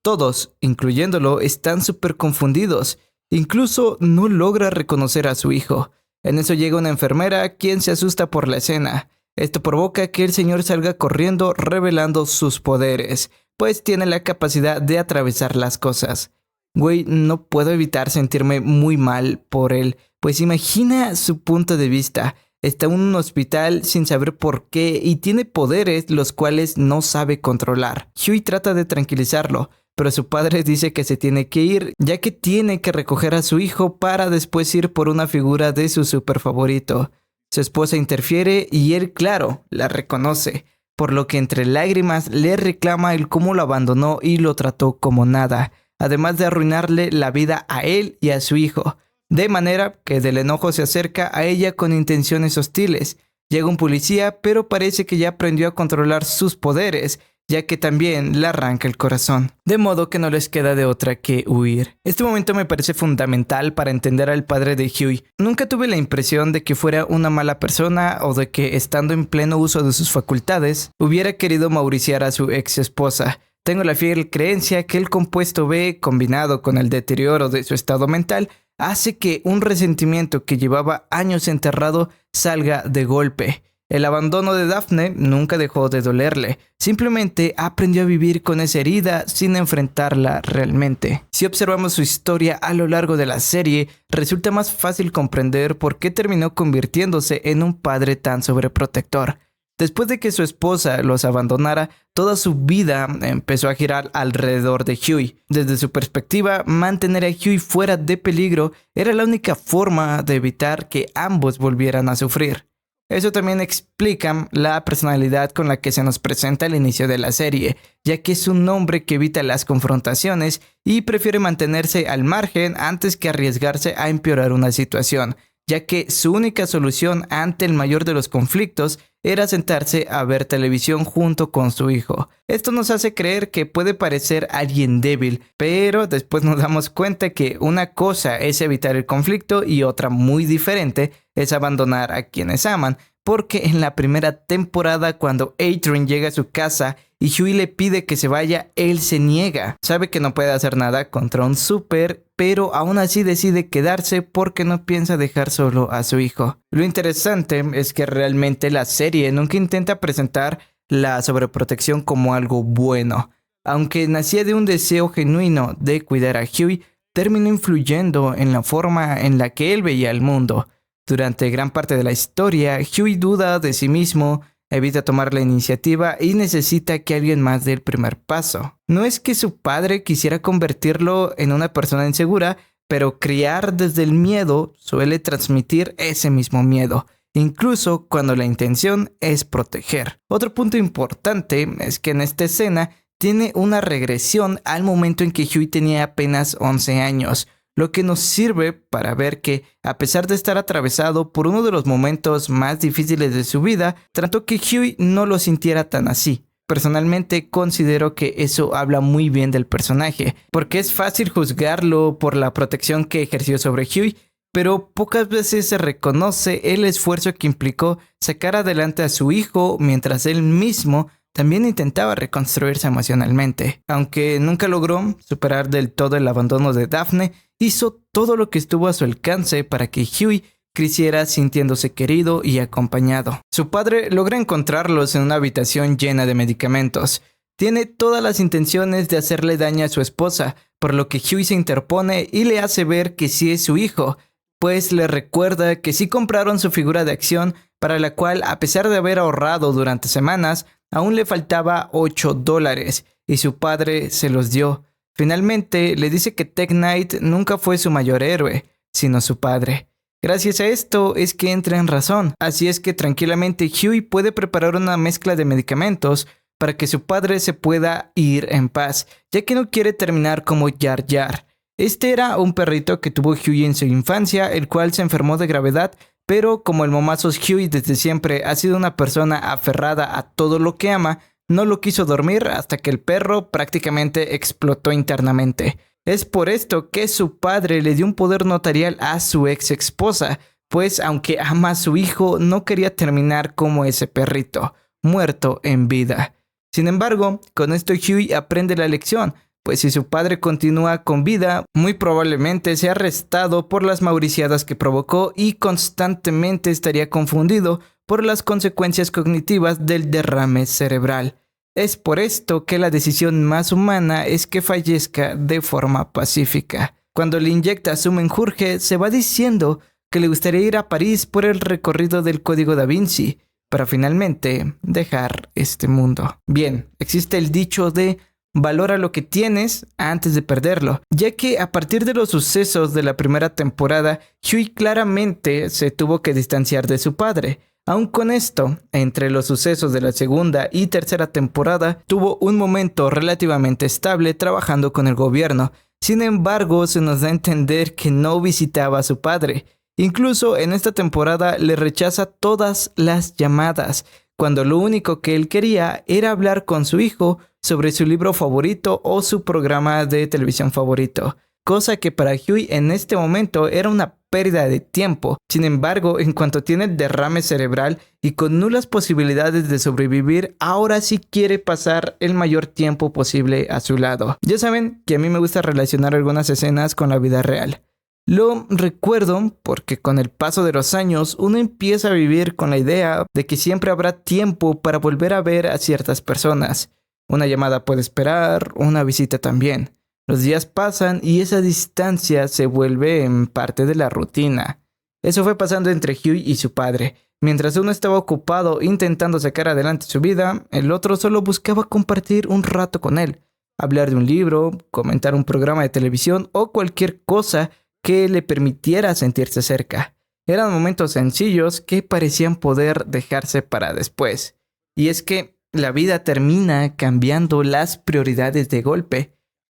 Todos, incluyéndolo, están súper confundidos. Incluso no logra reconocer a su hijo. En eso llega una enfermera, quien se asusta por la escena. Esto provoca que el señor salga corriendo revelando sus poderes, pues tiene la capacidad de atravesar las cosas. Güey, no puedo evitar sentirme muy mal por él, pues imagina su punto de vista. Está en un hospital sin saber por qué y tiene poderes los cuales no sabe controlar. Huey trata de tranquilizarlo, pero su padre dice que se tiene que ir, ya que tiene que recoger a su hijo para después ir por una figura de su super favorito. Su esposa interfiere y él, claro, la reconoce, por lo que entre lágrimas le reclama el cómo lo abandonó y lo trató como nada, además de arruinarle la vida a él y a su hijo, de manera que del enojo se acerca a ella con intenciones hostiles. Llega un policía, pero parece que ya aprendió a controlar sus poderes, ya que también le arranca el corazón, de modo que no les queda de otra que huir. Este momento me parece fundamental para entender al padre de Huey. Nunca tuve la impresión de que fuera una mala persona o de que, estando en pleno uso de sus facultades, hubiera querido mauriciar a su ex esposa. Tengo la fiel creencia que el compuesto B, combinado con el deterioro de su estado mental, hace que un resentimiento que llevaba años enterrado salga de golpe. El abandono de Daphne nunca dejó de dolerle, simplemente aprendió a vivir con esa herida sin enfrentarla realmente. Si observamos su historia a lo largo de la serie, resulta más fácil comprender por qué terminó convirtiéndose en un padre tan sobreprotector. Después de que su esposa los abandonara, toda su vida empezó a girar alrededor de Huey. Desde su perspectiva, mantener a Huey fuera de peligro era la única forma de evitar que ambos volvieran a sufrir. Eso también explica la personalidad con la que se nos presenta al inicio de la serie, ya que es un hombre que evita las confrontaciones y prefiere mantenerse al margen antes que arriesgarse a empeorar una situación, ya que su única solución ante el mayor de los conflictos era sentarse a ver televisión junto con su hijo. Esto nos hace creer que puede parecer alguien débil, pero después nos damos cuenta que una cosa es evitar el conflicto y otra muy diferente es abandonar a quienes aman, porque en la primera temporada cuando Adrian llega a su casa y Hughie le pide que se vaya, él se niega. Sabe que no puede hacer nada contra un súper, pero aún así decide quedarse porque no piensa dejar solo a su hijo. Lo interesante es que realmente la serie nunca intenta presentar la sobreprotección como algo bueno. Aunque nacía de un deseo genuino de cuidar a Hughie, terminó influyendo en la forma en la que él veía el mundo. Durante gran parte de la historia, Hughie duda de sí mismo, evita tomar la iniciativa y necesita que alguien más dé el primer paso. No es que su padre quisiera convertirlo en una persona insegura, pero criar desde el miedo suele transmitir ese mismo miedo, incluso cuando la intención es proteger. Otro punto importante es que en esta escena tiene una regresión al momento en que Hughie tenía apenas 11 años, lo que nos sirve para ver que, a pesar de estar atravesado por uno de los momentos más difíciles de su vida, trató que Hughie no lo sintiera tan así. Personalmente considero que eso habla muy bien del personaje, porque es fácil juzgarlo por la protección que ejerció sobre Hughie, pero pocas veces se reconoce el esfuerzo que implicó sacar adelante a su hijo mientras él mismo también intentaba reconstruirse emocionalmente. Aunque nunca logró superar del todo el abandono de Daphne, hizo todo lo que estuvo a su alcance para que Hughie creciera sintiéndose querido y acompañado. Su padre logra encontrarlos en una habitación llena de medicamentos. Tiene todas las intenciones de hacerle daño a su esposa, por lo que Hughie se interpone y le hace ver que sí es su hijo, pues le recuerda que sí compraron su figura de acción, para la cual, a pesar de haber ahorrado durante semanas, aún le faltaba $8 y su padre se los dio. Finalmente le dice que Tek Knight nunca fue su mayor héroe, sino su padre. Gracias a esto es que entra en razón, así es que tranquilamente Hughie puede preparar una mezcla de medicamentos para que su padre se pueda ir en paz, ya que no quiere terminar como Jar Jar. Este era un perrito que tuvo Hughie en su infancia, el cual se enfermó de gravedad, pero como el momazos Hughie desde siempre ha sido una persona aferrada a todo lo que ama, no lo quiso dormir hasta que el perro prácticamente explotó internamente. Es por esto que su padre le dio un poder notarial a su ex esposa, pues aunque ama a su hijo, no quería terminar como ese perrito, muerto en vida. Sin embargo, con esto Hughie aprende la lección, pues si su padre continúa con vida, muy probablemente sea arrestado por las mauriciadas que provocó y constantemente estaría confundido por las consecuencias cognitivas del derrame cerebral. Es por esto que la decisión más humana es que fallezca de forma pacífica. Cuando le inyecta su menjurje, se va diciendo que le gustaría ir a París por el recorrido del Código Da Vinci, para finalmente dejar este mundo. Bien, existe el dicho de valora lo que tienes antes de perderlo, ya que a partir de los sucesos de la primera temporada, Hughie claramente se tuvo que distanciar de su padre. Aun con esto, entre los sucesos de la segunda y tercera temporada, tuvo un momento relativamente estable trabajando con el gobierno. Sin embargo, se nos da a entender que no visitaba a su padre. Incluso en esta temporada le rechaza todas las llamadas, cuando lo único que él quería era hablar con su hijo sobre su libro favorito o su programa de televisión favorito, cosa que para Hughie en este momento era una pérdida de tiempo. Sin embargo, en cuanto tiene el derrame cerebral y con nulas posibilidades de sobrevivir, ahora sí quiere pasar el mayor tiempo posible a su lado. Ya saben que a mí me gusta relacionar algunas escenas con la vida real. Lo recuerdo porque con el paso de los años uno empieza a vivir con la idea de que siempre habrá tiempo para volver a ver a ciertas personas. Una llamada puede esperar, una visita también. Los días pasan y esa distancia se vuelve en parte de la rutina. Eso fue pasando entre Hughie y su padre. Mientras uno estaba ocupado intentando sacar adelante su vida, el otro solo buscaba compartir un rato con él, hablar de un libro, comentar un programa de televisión o cualquier cosa que le permitiera sentirse cerca. Eran momentos sencillos que parecían poder dejarse para después. Y es que la vida termina cambiando las prioridades de golpe.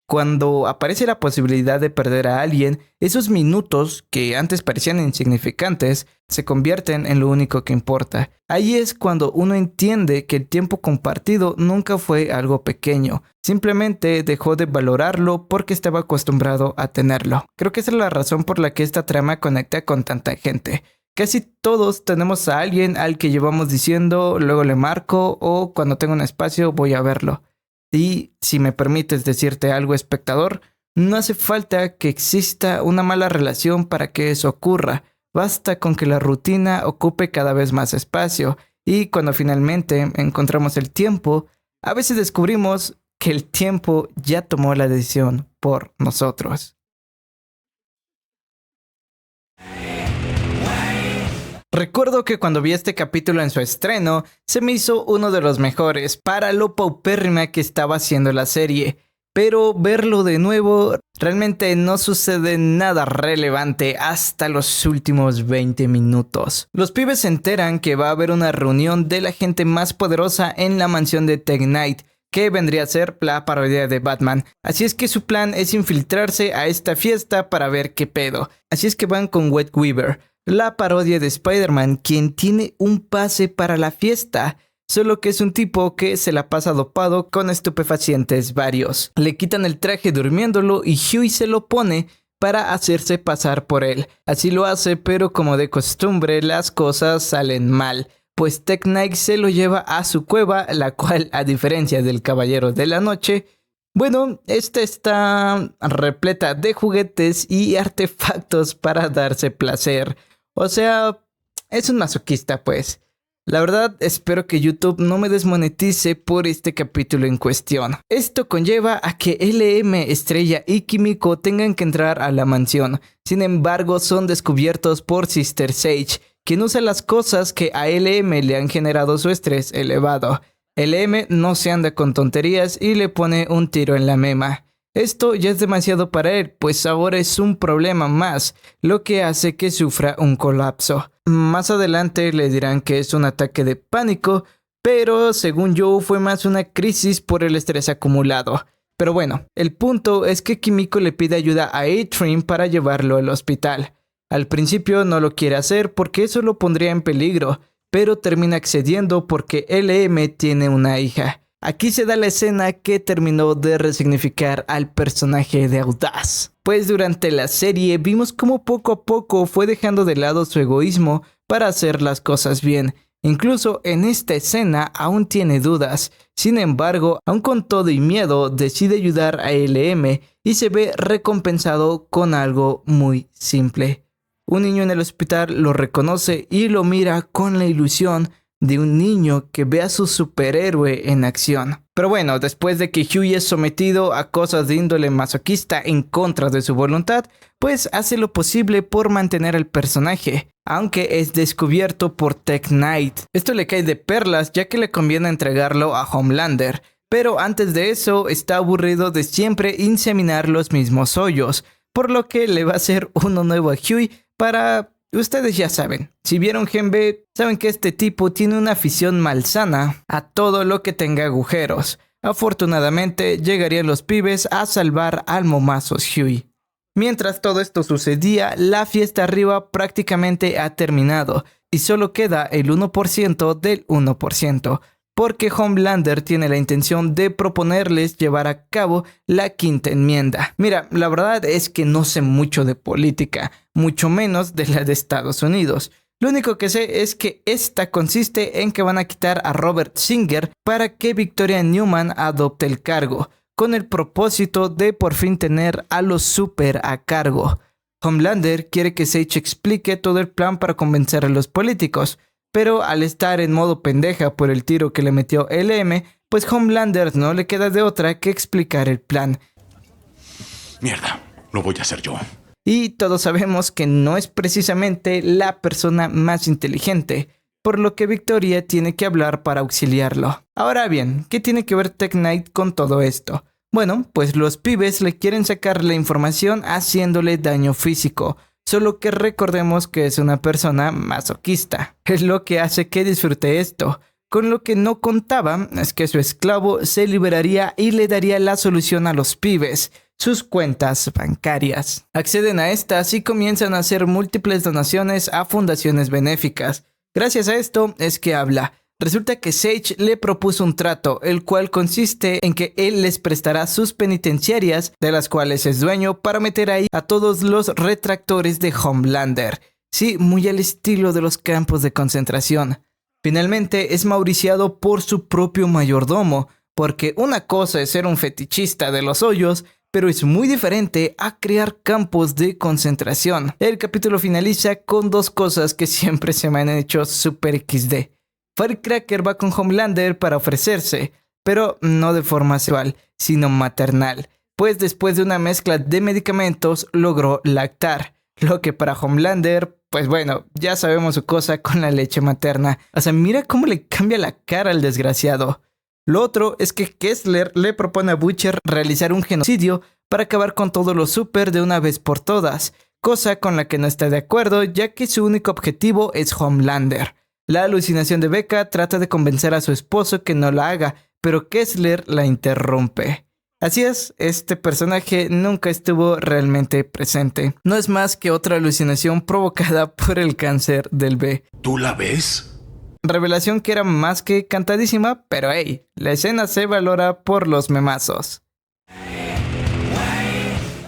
Cuando aparece la posibilidad de perder a alguien, esos minutos que antes parecían insignificantes se convierten en lo único que importa. Ahí es cuando uno entiende que el tiempo compartido nunca fue algo pequeño. Simplemente dejó de valorarlo porque estaba acostumbrado a tenerlo. Creo que esa es la razón por la que esta trama conecta con tanta gente. Casi todos tenemos a alguien al que llevamos diciendo luego le marco o cuando tengo un espacio voy a verlo. Y si me permites decirte algo, espectador, no hace falta que exista una mala relación para que eso ocurra. Basta con que la rutina ocupe cada vez más espacio y cuando finalmente encontramos el tiempo, a veces descubrimos que el tiempo ya tomó la decisión por nosotros. Recuerdo que cuando vi este capítulo en su estreno, se me hizo uno de los mejores para lo paupérrima que estaba haciendo la serie. Pero verlo de nuevo, realmente no sucede nada relevante hasta los últimos 20 minutos. Los pibes se enteran que va a haber una reunión de la gente más poderosa en la mansión de Tech Knight, que vendría a ser la parodia de Batman. Así es que su plan es infiltrarse a esta fiesta para ver qué pedo. Así es que van con Wet Weaver, la parodia de Spider-Man, quien tiene un pase para la fiesta, solo que es un tipo que se la pasa dopado con estupefacientes varios. Le quitan el traje durmiéndolo y Huey se lo pone para hacerse pasar por él. Así lo hace, pero como de costumbre las cosas salen mal, pues Tech Knight se lo lleva a su cueva, la cual, a diferencia del Caballero de la Noche, bueno, esta está repleta de juguetes y artefactos para darse placer. O sea, es un masoquista, pues. La verdad, espero que YouTube no me desmonetice por este capítulo en cuestión. Esto conlleva a que LM, Estrella y Kimiko tengan que entrar a la mansión. Sin embargo, son descubiertos por Sister Sage, quien usa las cosas que a LM le han generado su estrés elevado. LM no se anda con tonterías y le pone un tiro en la mema. Esto ya es demasiado para él, pues ahora es un problema más, lo que hace que sufra un colapso. Más adelante le dirán que es un ataque de pánico, pero según yo fue más una crisis por el estrés acumulado. Pero bueno, el punto es que Kimiko le pide ayuda a A-Train para llevarlo al hospital. Al principio no lo quiere hacer porque eso lo pondría en peligro, pero termina accediendo porque LM tiene una hija. Aquí se da la escena que terminó de resignificar al personaje de Audaz. Pues durante la serie vimos cómo poco a poco fue dejando de lado su egoísmo para hacer las cosas bien. Incluso en esta escena aún tiene dudas. Sin embargo, aún con todo y miedo, decide ayudar a LM y se ve recompensado con algo muy simple. Un niño en el hospital lo reconoce y lo mira con la ilusión de un niño que ve a su superhéroe en acción. Pero bueno, después de que Huey es sometido a cosas de índole masoquista en contra de su voluntad, pues hace lo posible por mantener al personaje, aunque es descubierto por Tech Knight. Esto le cae de perlas ya que le conviene entregarlo a Homelander, pero antes de eso está aburrido de siempre inseminar los mismos hoyos, por lo que le va a hacer uno nuevo a Huey para... Ustedes ya saben, si vieron Gen B, saben que este tipo tiene una afición malsana a todo lo que tenga agujeros. Afortunadamente, llegarían los pibes a salvar al momazos Huey. Mientras todo esto sucedía, la fiesta arriba prácticamente ha terminado y solo queda el 1% del 1%, porque Homelander tiene la intención de proponerles llevar a cabo la quinta enmienda. Mira, la verdad es que no sé mucho de política, mucho menos de la de Estados Unidos. Lo único que sé es que esta consiste en que van a quitar a Robert Singer para que Victoria Newman adopte el cargo, con el propósito de por fin tener a los super a cargo. Homelander quiere que Sage explique todo el plan para convencer a los políticos, pero al estar en modo pendeja por el tiro que le metió LM, pues Homelander no le queda de otra que explicar el plan. Mierda, lo voy a hacer yo. Y todos sabemos que no es precisamente la persona más inteligente, por lo que Victoria tiene que hablar para auxiliarlo. Ahora bien, ¿qué tiene que ver Tech Knight con todo esto? Bueno, pues los pibes le quieren sacar la información haciéndole daño físico, solo que recordemos que es una persona masoquista. Es lo que hace que disfrute esto. Con lo que no contaba es que su esclavo se liberaría y le daría la solución a los pibes, sus cuentas bancarias. Acceden a estas y comienzan a hacer múltiples donaciones a fundaciones benéficas. Gracias a esto es que habla. Resulta que Sage le propuso un trato, el cual consiste en que él les prestará sus penitenciarias, de las cuales es dueño, para meter ahí a todos los retractores de Homelander. Sí, muy al estilo de los campos de concentración. Finalmente es mauriciado por su propio mayordomo, porque una cosa es ser un fetichista de los hoyos, pero es muy diferente a crear campos de concentración. El capítulo finaliza con dos cosas que siempre se me han hecho super XD. Firecracker va con Homelander para ofrecerse, pero no de forma sexual, sino maternal, pues después de una mezcla de medicamentos logró lactar, lo que para Homelander, pues bueno, ya sabemos su cosa con la leche materna. O sea, mira cómo le cambia la cara al desgraciado. Lo otro es que Kessler le propone a Butcher realizar un genocidio para acabar con todos los super de una vez por todas, cosa con la que no está de acuerdo, ya que su único objetivo es Homelander. La alucinación de Becca trata de convencer a su esposo que no la haga, pero Kessler la interrumpe. Así es, este personaje nunca estuvo realmente presente. No es más que otra alucinación provocada por el cáncer del B. ¿Tú la ves? Revelación que era más que cantadísima, pero hey, la escena se valora por los memazos.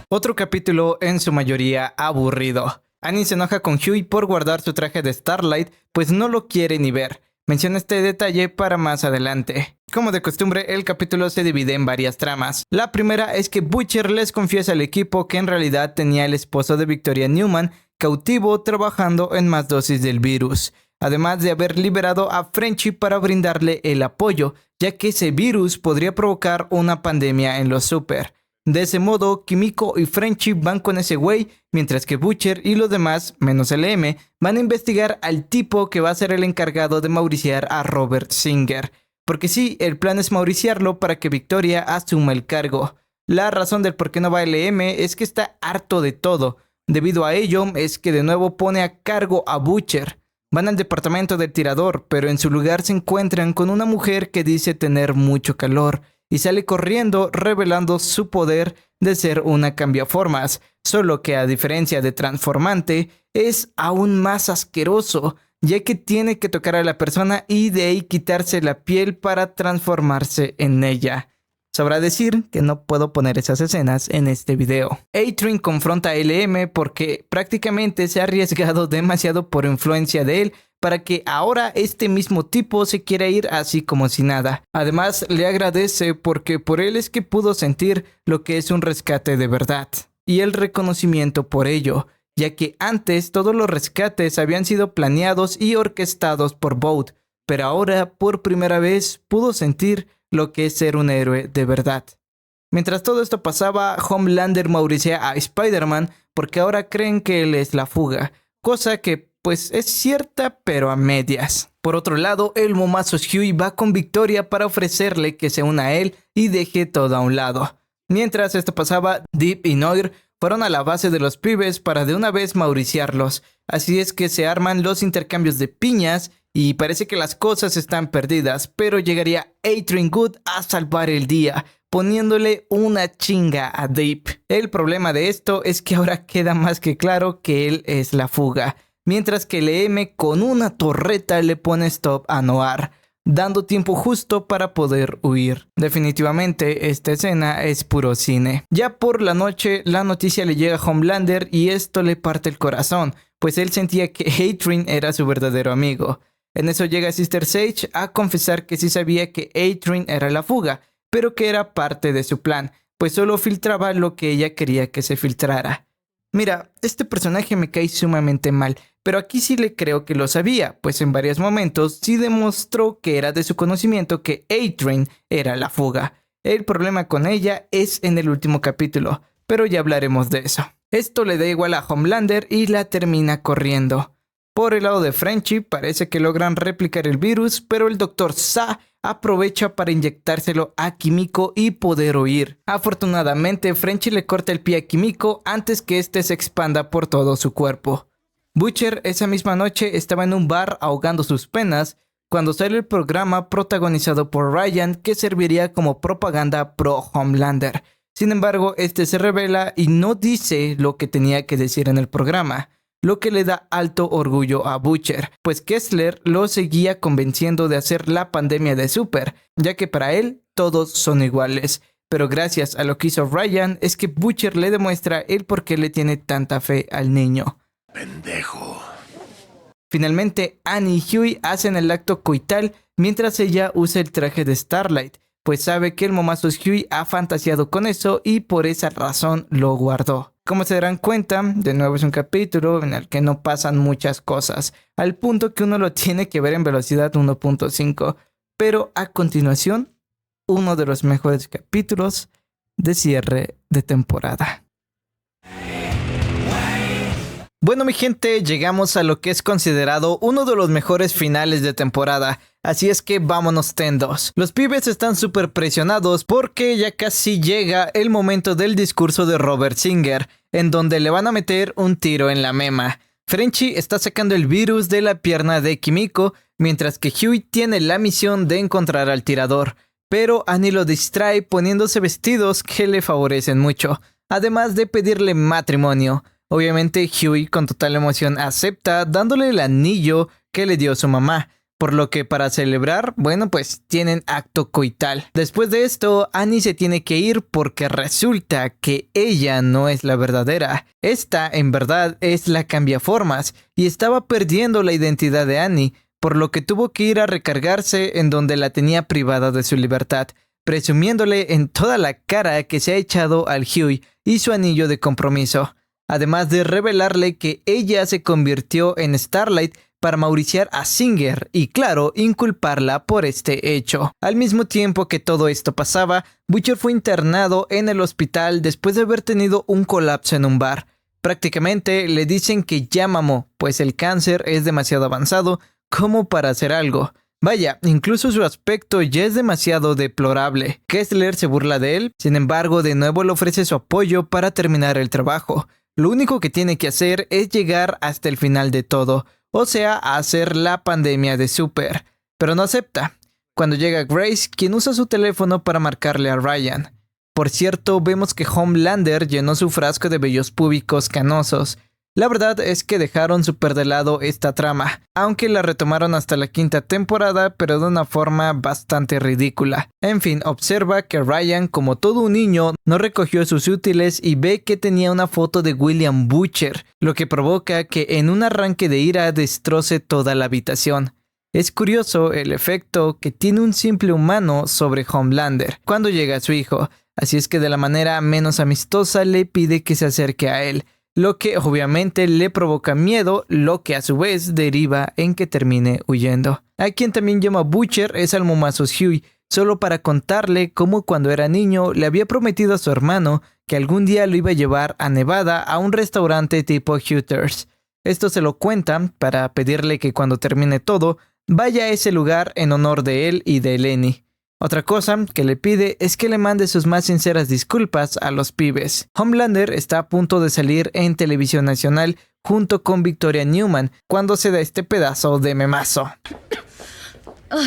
Otro capítulo en su mayoría aburrido. Annie se enoja con Huey por guardar su traje de Starlight, pues no lo quiere ni ver. Menciona este detalle para más adelante. Como de costumbre, el capítulo se divide en varias tramas. La primera es que Butcher les confiesa al equipo que en realidad tenía el esposo de Victoria Newman cautivo trabajando en más dosis del virus, además de haber liberado a Frenchie para brindarle el apoyo, ya que ese virus podría provocar una pandemia en los super. De ese modo, Kimiko y Frenchie van con ese güey, mientras que Butcher y los demás, menos LM, van a investigar al tipo que va a ser el encargado de mauriciar a Robert Singer. Porque sí, el plan es mauriciarlo para que Victoria asuma el cargo. La razón del por qué no va LM es que está harto de todo. Debido a ello, es que de nuevo pone a cargo a Butcher. Van al departamento del tirador, pero en su lugar se encuentran con una mujer que dice tener mucho calor y sale corriendo revelando su poder de ser una cambiaformas, solo que a diferencia de Transformante, es aún más asqueroso, ya que tiene que tocar a la persona y de ahí quitarse la piel para transformarse en ella. Sobra decir que no puedo poner esas escenas en este video. A-Train confronta a LM porque prácticamente se ha arriesgado demasiado por influencia de él para que ahora este mismo tipo se quiera ir así como si nada. Además, le agradece porque por él es que pudo sentir lo que es un rescate de verdad y el reconocimiento por ello, ya que antes todos los rescates habían sido planeados y orquestados por Vought, pero ahora por primera vez pudo sentir lo que es ser un héroe de verdad. Mientras todo esto pasaba, Homelander mauricea a Spider-Man porque ahora creen que él es la fuga, cosa que pues es cierta pero a medias. Por otro lado, el momazo Huey va con Victoria para ofrecerle que se una a él y deje todo a un lado. Mientras esto pasaba, Deep y Noir fueron a la base de los pibes para de una vez mauriciarlos, así es que se arman los intercambios de piñas y parece que las cosas están perdidas, pero llegaría A-Train Good a salvar el día, poniéndole una chinga a Deep. El problema de esto es que ahora queda más que claro que él es la fuga, mientras que LM con una torreta le pone stop a Noir, dando tiempo justo para poder huir. Definitivamente esta escena es puro cine. Ya por la noche la noticia le llega a Homelander y esto le parte el corazón, pues él sentía que A-Train era su verdadero amigo. En eso llega Sister Sage a confesar que sí sabía que A-Train era la fuga, pero que era parte de su plan, pues solo filtraba lo que ella quería que se filtrara. Mira, este personaje me cae sumamente mal, pero aquí sí le creo que lo sabía, pues en varios momentos sí demostró que era de su conocimiento que A-Train era la fuga. El problema con ella es en el último capítulo, pero ya hablaremos de eso. Esto le da igual a Homelander y la termina corriendo. Por el lado de Frenchie parece que logran replicar el virus, pero el Dr. Sa aprovecha para inyectárselo a Kimiko y poder huir. Afortunadamente, Frenchy le corta el pie a Kimiko antes que este se expanda por todo su cuerpo. Butcher esa misma noche estaba en un bar ahogando sus penas cuando sale el programa protagonizado por Ryan que serviría como propaganda pro Homelander. Sin embargo, este se revela y no dice lo que tenía que decir en el programa, lo que le da alto orgullo a Butcher, pues Kessler lo seguía convenciendo de hacer la pandemia de Super, ya que para él todos son iguales. Pero gracias a lo que hizo Ryan es que Butcher le demuestra el por qué le tiene tanta fe al niño. Pendejo. Finalmente, Annie y Huey hacen el acto coital mientras ella usa el traje de Starlight, pues sabe que el momazo Huey ha fantaseado con eso y por esa razón lo guardó. Como se darán cuenta, de nuevo es un capítulo en el que no pasan muchas cosas, al punto que uno lo tiene que ver en velocidad 1.5, pero a continuación, uno de los mejores capítulos de cierre de temporada. Bueno, mi gente, llegamos a lo que es considerado uno de los mejores finales de temporada, así es que vámonos tendos. Los pibes están súper presionados porque ya casi llega el momento del discurso de Robert Singer, en donde le van a meter un tiro en la mema. Frenchy está sacando el virus de la pierna de Kimiko, mientras que Huey tiene la misión de encontrar al tirador, pero Annie lo distrae poniéndose vestidos que le favorecen mucho, además de pedirle matrimonio. Obviamente Huey con total emoción acepta dándole el anillo que le dio su mamá, por lo que para celebrar, bueno, pues tienen acto coital. Después de esto, Annie se tiene que ir porque resulta que ella no es la verdadera. Esta, en verdad, es la cambiaformas y estaba perdiendo la identidad de Annie, por lo que tuvo que ir a recargarse en donde la tenía privada de su libertad, presumiéndole en toda la cara que se ha echado al Huey y su anillo de compromiso. Además de revelarle que ella se convirtió en Starlight para mauriciar a Singer y, claro, inculparla por este hecho. Al mismo tiempo que todo esto pasaba, Butcher fue internado en el hospital después de haber tenido un colapso en un bar. Prácticamente le dicen que ya mamó, pues el cáncer es demasiado avanzado como para hacer algo. Vaya, incluso su aspecto ya es demasiado deplorable. Kessler se burla de él, sin embargo, de nuevo le ofrece su apoyo para terminar el trabajo. Lo único que tiene que hacer es llegar hasta el final de todo, o sea, hacer la pandemia de Super, pero no acepta. Cuando llega Grace, quien usa su teléfono para marcarle a Ryan. Por cierto, vemos que Homelander llenó su frasco de vellos púbicos canosos. La verdad es que dejaron súper de lado esta trama, aunque la retomaron hasta la 5ª temporada, pero de una forma bastante ridícula. En fin, observa que Ryan, como todo un niño, no recogió sus útiles y ve que tenía una foto de William Butcher, lo que provoca que en un arranque de ira destroce toda la habitación. Es curioso el efecto que tiene un simple humano sobre Homelander cuando llega a su hijo, así es que de la manera menos amistosa le pide que se acerque a él, lo que obviamente le provoca miedo, lo que a su vez deriva en que termine huyendo. A quien también llama Butcher es al momazo Huey, solo para contarle cómo cuando era niño le había prometido a su hermano que algún día lo iba a llevar a Nevada a un restaurante tipo Hooters. Esto se lo cuentan para pedirle que cuando termine todo, vaya a ese lugar en honor de él y de Lenny. Otra cosa que le pide es que le mande sus más sinceras disculpas a los pibes. Homelander está a punto de salir en televisión nacional junto con Victoria Newman cuando se da este pedazo de memazo.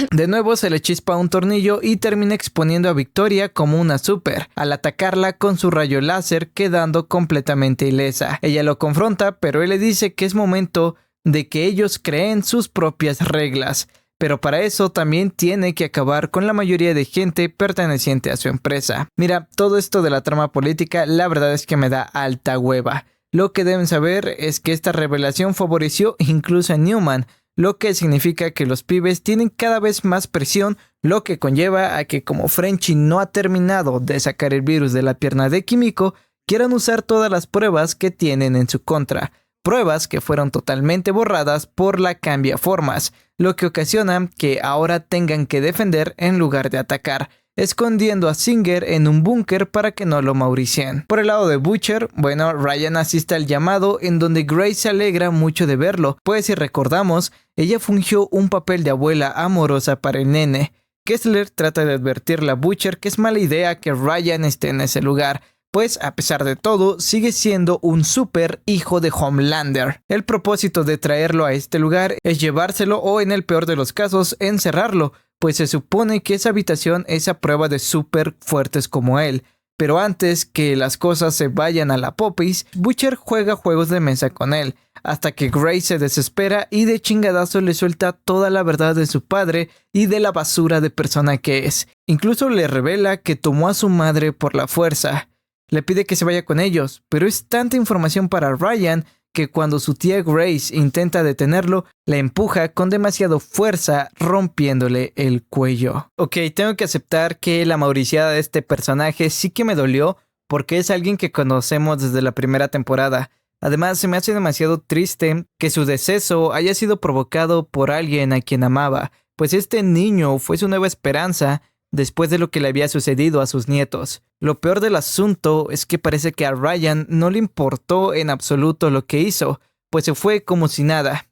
De nuevo se le chispa un tornillo y termina exponiendo a Victoria como una super, al atacarla con su rayo láser quedando completamente ilesa. Ella lo confronta, pero él le dice que es momento de que ellos creen sus propias reglas. Pero para eso también tiene que acabar con la mayoría de gente perteneciente a su empresa. Mira, todo esto de la trama política la verdad es que me da alta hueva. Lo que deben saber es que esta revelación favoreció incluso a Newman, lo que significa que los pibes tienen cada vez más presión, lo que conlleva a que como Frenchy no ha terminado de sacar el virus de la pierna de Kimiko, quieran usar todas las pruebas que tienen en su contra. Pruebas que fueron totalmente borradas por la cambiaformas, lo que ocasiona que ahora tengan que defender en lugar de atacar, escondiendo a Singer en un búnker para que no lo mauricien. Por el lado de Butcher, bueno, Ryan asiste al llamado en donde Grace se alegra mucho de verlo, pues si recordamos, ella fungió un papel de abuela amorosa para el nene. Kessler trata de advertirle a Butcher que es mala idea que Ryan esté en ese lugar, pues a pesar de todo sigue siendo un super hijo de Homelander. El propósito de traerlo a este lugar es llevárselo o en el peor de los casos encerrarlo, pues se supone que esa habitación es a prueba de super fuertes como él. Pero antes que las cosas se vayan a la popis, Butcher juega juegos de mesa con él, hasta que Grace se desespera y de chingadazo le suelta toda la verdad de su padre y de la basura de persona que es. Incluso le revela que tomó a su madre por la fuerza. Le pide que se vaya con ellos, pero es tanta información para Ryan que cuando su tía Grace intenta detenerlo, la empuja con demasiada fuerza, rompiéndole el cuello. Ok, tengo que aceptar que la mauriciada de este personaje sí que me dolió, porque es alguien que conocemos desde la primera temporada. Además, se me hace demasiado triste que su deceso haya sido provocado por alguien a quien amaba, pues este niño fue su nueva esperanza después de lo que le había sucedido a sus nietos. Lo peor del asunto es que parece que a Ryan no le importó en absoluto lo que hizo, pues se fue como si nada.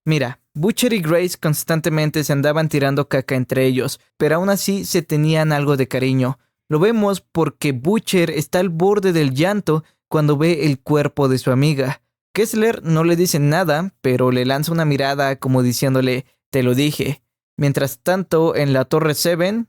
Mira, Butcher y Grace constantemente se andaban tirando caca entre ellos, pero aún así se tenían algo de cariño. Lo vemos porque Butcher está al borde del llanto cuando ve el cuerpo de su amiga. Kessler no le dice nada, pero le lanza una mirada como diciéndole, te lo dije. Mientras tanto, en la Torre 7,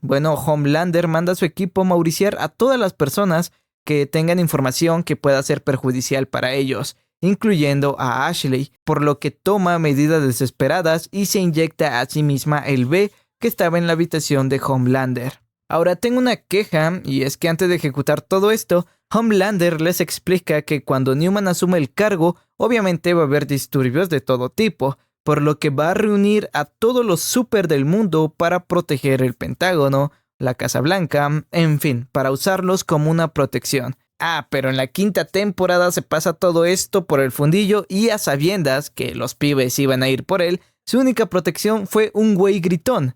Homelander manda a su equipo mauriciar a todas las personas que tengan información que pueda ser perjudicial para ellos, incluyendo a Ashley, por lo que toma medidas desesperadas y se inyecta a sí misma el B que estaba en la habitación de Homelander. Ahora tengo una queja, y es que antes de ejecutar todo esto, Homelander les explica que cuando Newman asume el cargo, obviamente va a haber disturbios de todo tipo, por lo que va a reunir a todos los super del mundo para proteger el Pentágono, la Casa Blanca, en fin, para usarlos como una protección. Pero en la quinta temporada se pasa todo esto por el fundillo y a sabiendas que los pibes iban a ir por él, su única protección fue un güey gritón.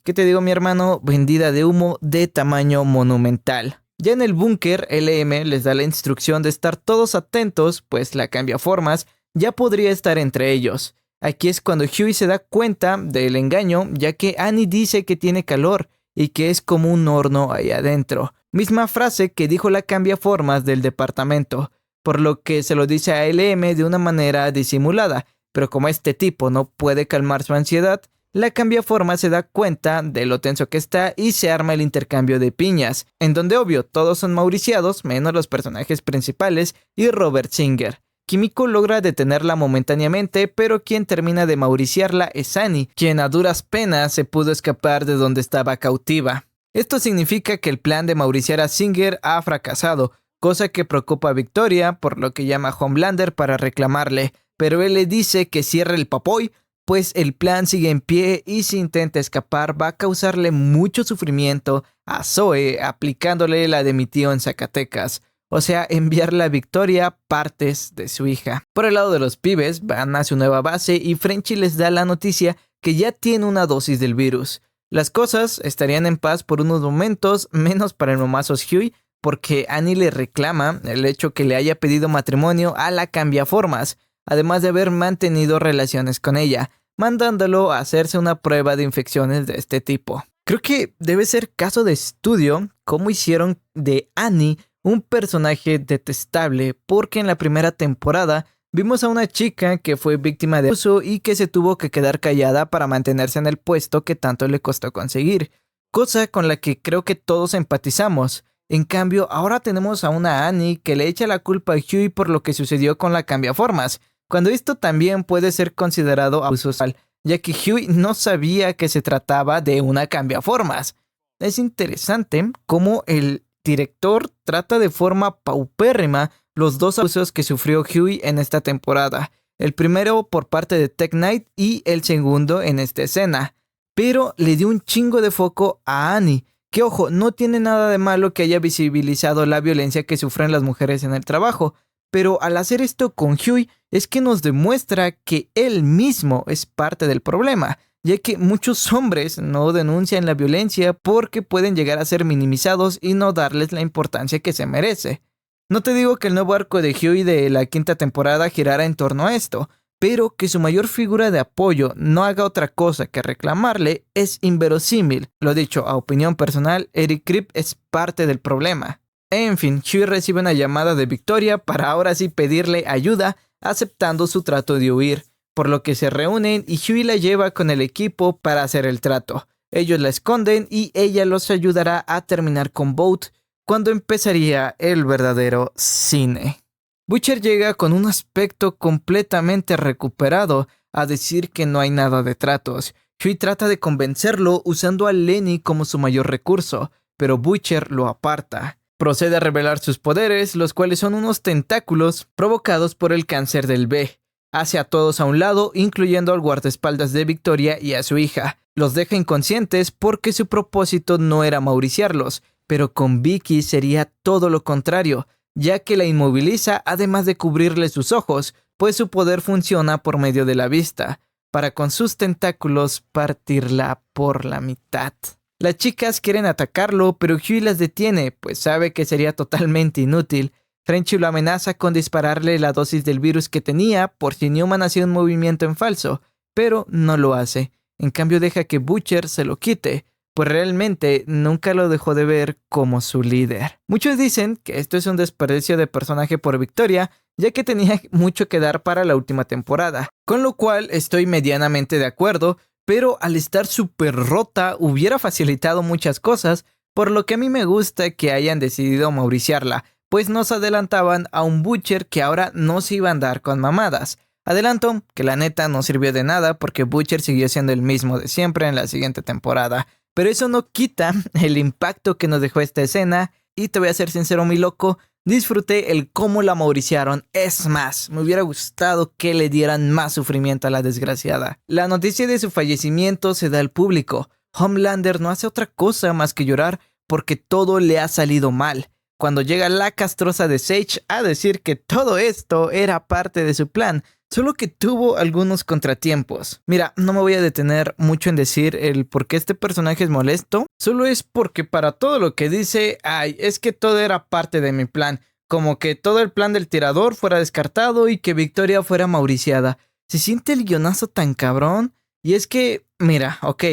¿Qué te digo, mi hermano? Vendida de humo de tamaño monumental. Ya en el búnker, LM les da la instrucción de estar todos atentos, pues la cambiaformas ya podría estar entre ellos. Aquí es cuando Huey se da cuenta del engaño, ya que Annie dice que tiene calor y que es como un horno ahí adentro. Misma frase que dijo la cambiaformas del departamento, por lo que se lo dice a LM de una manera disimulada, pero como este tipo no puede calmar su ansiedad, la cambiaformas se da cuenta de lo tenso que está y se arma el intercambio de piñas, en donde obvio todos son mauriciados menos los personajes principales y Robert Singer. Kimiko logra detenerla momentáneamente, pero quien termina de mauriciarla es Annie, quien a duras penas se pudo escapar de donde estaba cautiva. Esto significa que el plan de mauriciar a Singer ha fracasado, cosa que preocupa a Victoria, por lo que llama a Homelander para reclamarle, pero él le dice que cierre el papoy, pues el plan sigue en pie y si intenta escapar va a causarle mucho sufrimiento a Zoe aplicándole la de mi tío en Zacatecas. O sea, enviarle a Victoria partes de su hija. Por el lado de los pibes, van a su nueva base y Frenchie les da la noticia que ya tiene una dosis del virus. Las cosas estarían en paz por unos momentos, menos para el momazos Huey, porque Annie le reclama el hecho que le haya pedido matrimonio a la cambiaformas, además de haber mantenido relaciones con ella, mandándolo a hacerse una prueba de infecciones de este tipo. Creo que debe ser caso de estudio cómo hicieron de Annie un personaje detestable, porque en la primera temporada vimos a una chica que fue víctima de abuso y que se tuvo que quedar callada para mantenerse en el puesto que tanto le costó conseguir, cosa con la que creo que todos empatizamos. En cambio, ahora tenemos a una Annie que le echa la culpa a Huey por lo que sucedió con la cambiaformas, cuando esto también puede ser considerado abuso sexual, ya que Huey no sabía que se trataba de una cambiaformas. Es interesante cómo el director trata de forma paupérrima los dos abusos que sufrió Huey en esta temporada. El primero por parte de Tek Knight y el segundo en esta escena. Pero le dio un chingo de foco a Annie, que ojo, no tiene nada de malo que haya visibilizado la violencia que sufren las mujeres en el trabajo. Pero al hacer esto con Huey es que nos demuestra que él mismo es parte del problema, ya que muchos hombres no denuncian la violencia porque pueden llegar a ser minimizados y no darles la importancia que se merece. No te digo que el nuevo arco de Huey de la quinta temporada girara en torno a esto, pero que su mayor figura de apoyo no haga otra cosa que reclamarle es inverosímil. Lo dicho, a opinión personal, Eric Kripke es parte del problema. En fin, Shui recibe una llamada de Victoria para ahora sí pedirle ayuda, aceptando su trato de huir, por lo que se reúnen y Shui la lleva con el equipo para hacer el trato. Ellos la esconden y ella los ayudará a terminar con Boat, cuando empezaría el verdadero cine. Butcher llega con un aspecto completamente recuperado a decir que no hay nada de tratos. Shui trata de convencerlo usando a Lenny como su mayor recurso, pero Butcher lo aparta. Procede a revelar sus poderes, los cuales son unos tentáculos provocados por el cáncer del B. Hace a todos a un lado, incluyendo al guardaespaldas de Victoria y a su hija. Los deja inconscientes porque su propósito no era mauriciarlos, pero con Vicky sería todo lo contrario, ya que la inmoviliza además de cubrirle sus ojos, pues su poder funciona por medio de la vista, para con sus tentáculos partirla por la mitad. Las chicas quieren atacarlo, pero Huey las detiene, pues sabe que sería totalmente inútil. Frenchy lo amenaza con dispararle la dosis del virus que tenía por si Newman hacía un movimiento en falso, pero no lo hace. En cambio deja que Butcher se lo quite, pues realmente nunca lo dejó de ver como su líder. Muchos dicen que esto es un desperdicio de personaje por Victoria, ya que tenía mucho que dar para la última temporada, con lo cual estoy medianamente de acuerdo, pero al estar súper rota hubiera facilitado muchas cosas, por lo que a mí me gusta que hayan decidido mauriciarla, pues nos adelantaban a un Butcher que ahora no se iba a andar con mamadas. Adelanto que la neta no sirvió de nada porque Butcher siguió siendo el mismo de siempre en la siguiente temporada, pero eso no quita el impacto que nos dejó esta escena y te voy a ser sincero mi loco, disfruté el cómo la mauriciaron. Es más, me hubiera gustado que le dieran más sufrimiento a la desgraciada. La noticia de su fallecimiento se da al público. Homelander no hace otra cosa más que llorar porque todo le ha salido mal. Cuando llega la castrosa de Sage a decir que todo esto era parte de su plan, solo que tuvo algunos contratiempos. Mira, no me voy a detener mucho en decir el por qué este personaje es molesto. Solo es porque para todo lo que dice, es que todo era parte de mi plan. Como que todo el plan del tirador fuera descartado y que Victoria fuera mauriciada. Se siente el guionazo tan cabrón. Y es que, mira, ok,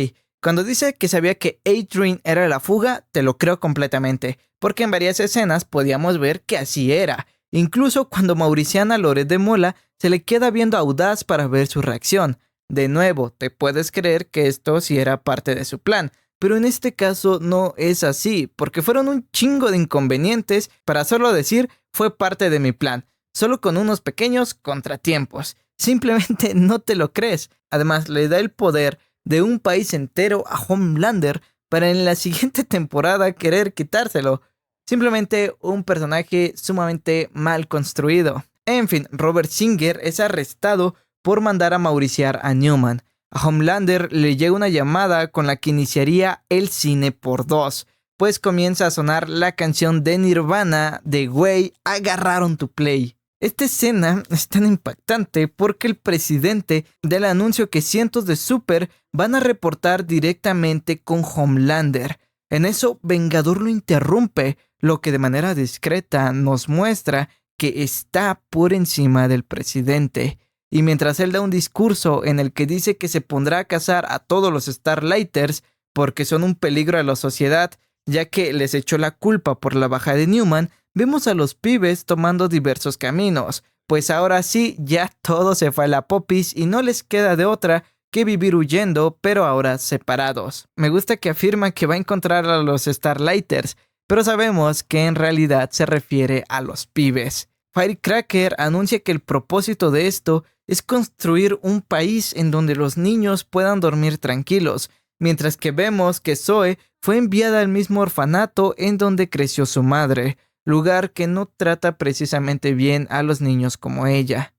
cuando dice que sabía que Adrian era la fuga, te lo creo completamente. Porque en varias escenas podíamos ver que así era. Incluso cuando maurician a Loret de Mola, se le queda viendo audaz para ver su reacción. De nuevo, te puedes creer que esto sí era parte de su plan, pero en este caso no es así, porque fueron un chingo de inconvenientes para solo decir fue parte de mi plan, solo con unos pequeños contratiempos. Simplemente no te lo crees. Además, le da el poder de un país entero a Homelander para en la siguiente temporada querer quitárselo. Simplemente un personaje sumamente mal construido. En fin, Robert Singer es arrestado por mandar a mauriciar a Newman. A Homelander le llega una llamada con la que iniciaría el cine por 2, pues comienza a sonar la canción de Nirvana de Güey, agarraron tu play. Esta escena es tan impactante porque el presidente da el anuncio que cientos de Super van a reportar directamente con Homelander. En eso, Vengador lo interrumpe, lo que de manera discreta nos muestra que está por encima del presidente. Y mientras él da un discurso en el que dice que se pondrá a cazar a todos los Starlighters porque son un peligro a la sociedad, ya que les echó la culpa por la baja de Newman, vemos a los pibes tomando diversos caminos, pues ahora sí ya todo se fue a la popis y no les queda de otra que vivir huyendo, pero ahora separados. Me gusta que afirma que va a encontrar a los Starlighters, pero sabemos que en realidad se refiere a los pibes. Firecracker anuncia que el propósito de esto es construir un país en donde los niños puedan dormir tranquilos, mientras que vemos que Zoe fue enviada al mismo orfanato en donde creció su madre, lugar que no trata precisamente bien a los niños como ella.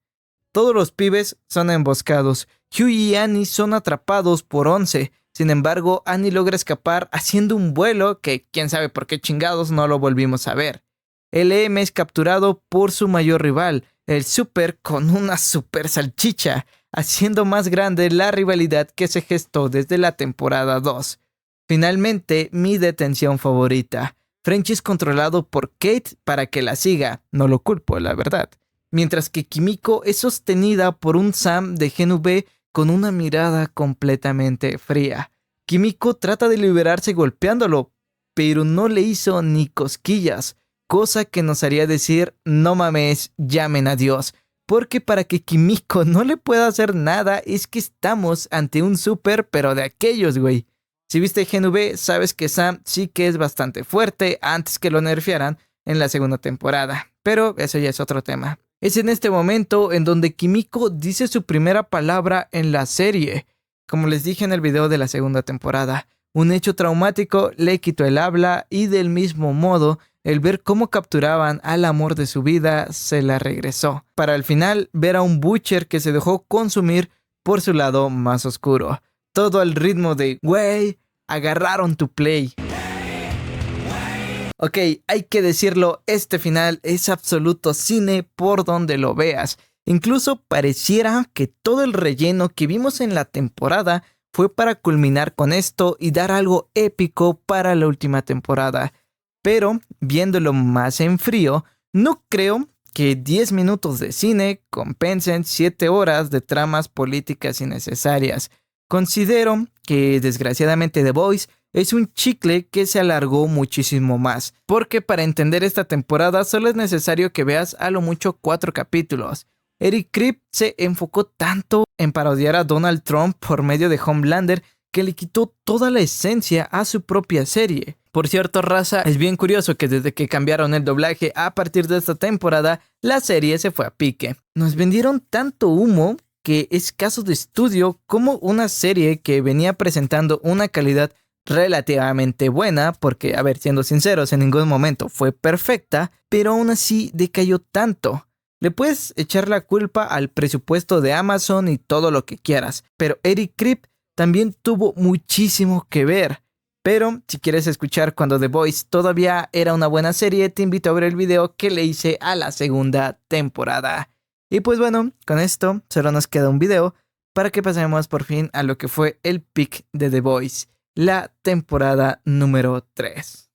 Todos los pibes son emboscados. Huey y Annie son atrapados por 11. Sin embargo, Annie logra escapar haciendo un vuelo que quién sabe por qué chingados no lo volvimos a ver. LM es capturado por su mayor rival, el Super, con una super salchicha, haciendo más grande la rivalidad que se gestó desde la temporada 2. Finalmente, mi detención favorita. Frenchy es controlado por Kate para que la siga. No lo culpo, la verdad. mientras que Kimiko es sostenida por un Sam de Gen V con una mirada completamente fría. Kimiko trata de liberarse golpeándolo, pero no le hizo ni cosquillas, cosa que nos haría decir, no mames, llamen a Dios. Porque para que Kimiko no le pueda hacer nada es que estamos ante un super, pero de aquellos, güey. Si viste Gen V, sabes que Sam sí que es bastante fuerte antes que lo nerfearan en la segunda temporada. Pero eso ya es otro tema. Es en este momento en donde Kimiko dice su primera palabra en la serie. Como les dije en el video de la segunda temporada, un hecho traumático le quitó el habla y del mismo modo, el ver cómo capturaban al amor de su vida se la regresó. Para al final ver a un Butcher que se dejó consumir por su lado más oscuro. Todo al ritmo de, güey, agarraron tu play. Ok, hay que decirlo, este final es absoluto cine por donde lo veas. Incluso pareciera que todo el relleno que vimos en la temporada fue para culminar con esto y dar algo épico para la última temporada. Pero, viéndolo más en frío, no creo que 10 minutos de cine compensen 7 horas de tramas políticas innecesarias. Considero que desgraciadamente The Boys es un chicle que se alargó muchísimo más, porque para entender esta temporada solo es necesario que veas a lo mucho 4 capítulos. Eric Kripke se enfocó tanto en parodiar a Donald Trump por medio de Homelander que le quitó toda la esencia a su propia serie. Por cierto, raza, es bien curioso que desde que cambiaron el doblaje a partir de esta temporada, la serie se fue a pique. Nos vendieron tanto humo que es caso de estudio como una serie que venía presentando una calidad relativamente buena, porque, a ver, siendo sinceros, en ningún momento fue perfecta, pero aún así decayó tanto. Le puedes echar la culpa al presupuesto de Amazon y todo lo que quieras, pero Eric Kripke también tuvo muchísimo que ver. Pero si quieres escuchar cuando The Boys todavía era una buena serie, te invito a ver el video que le hice a la segunda temporada. Y pues bueno, con esto solo nos queda un video para que pasemos por fin a lo que fue el pick de The Boys, la temporada número 3.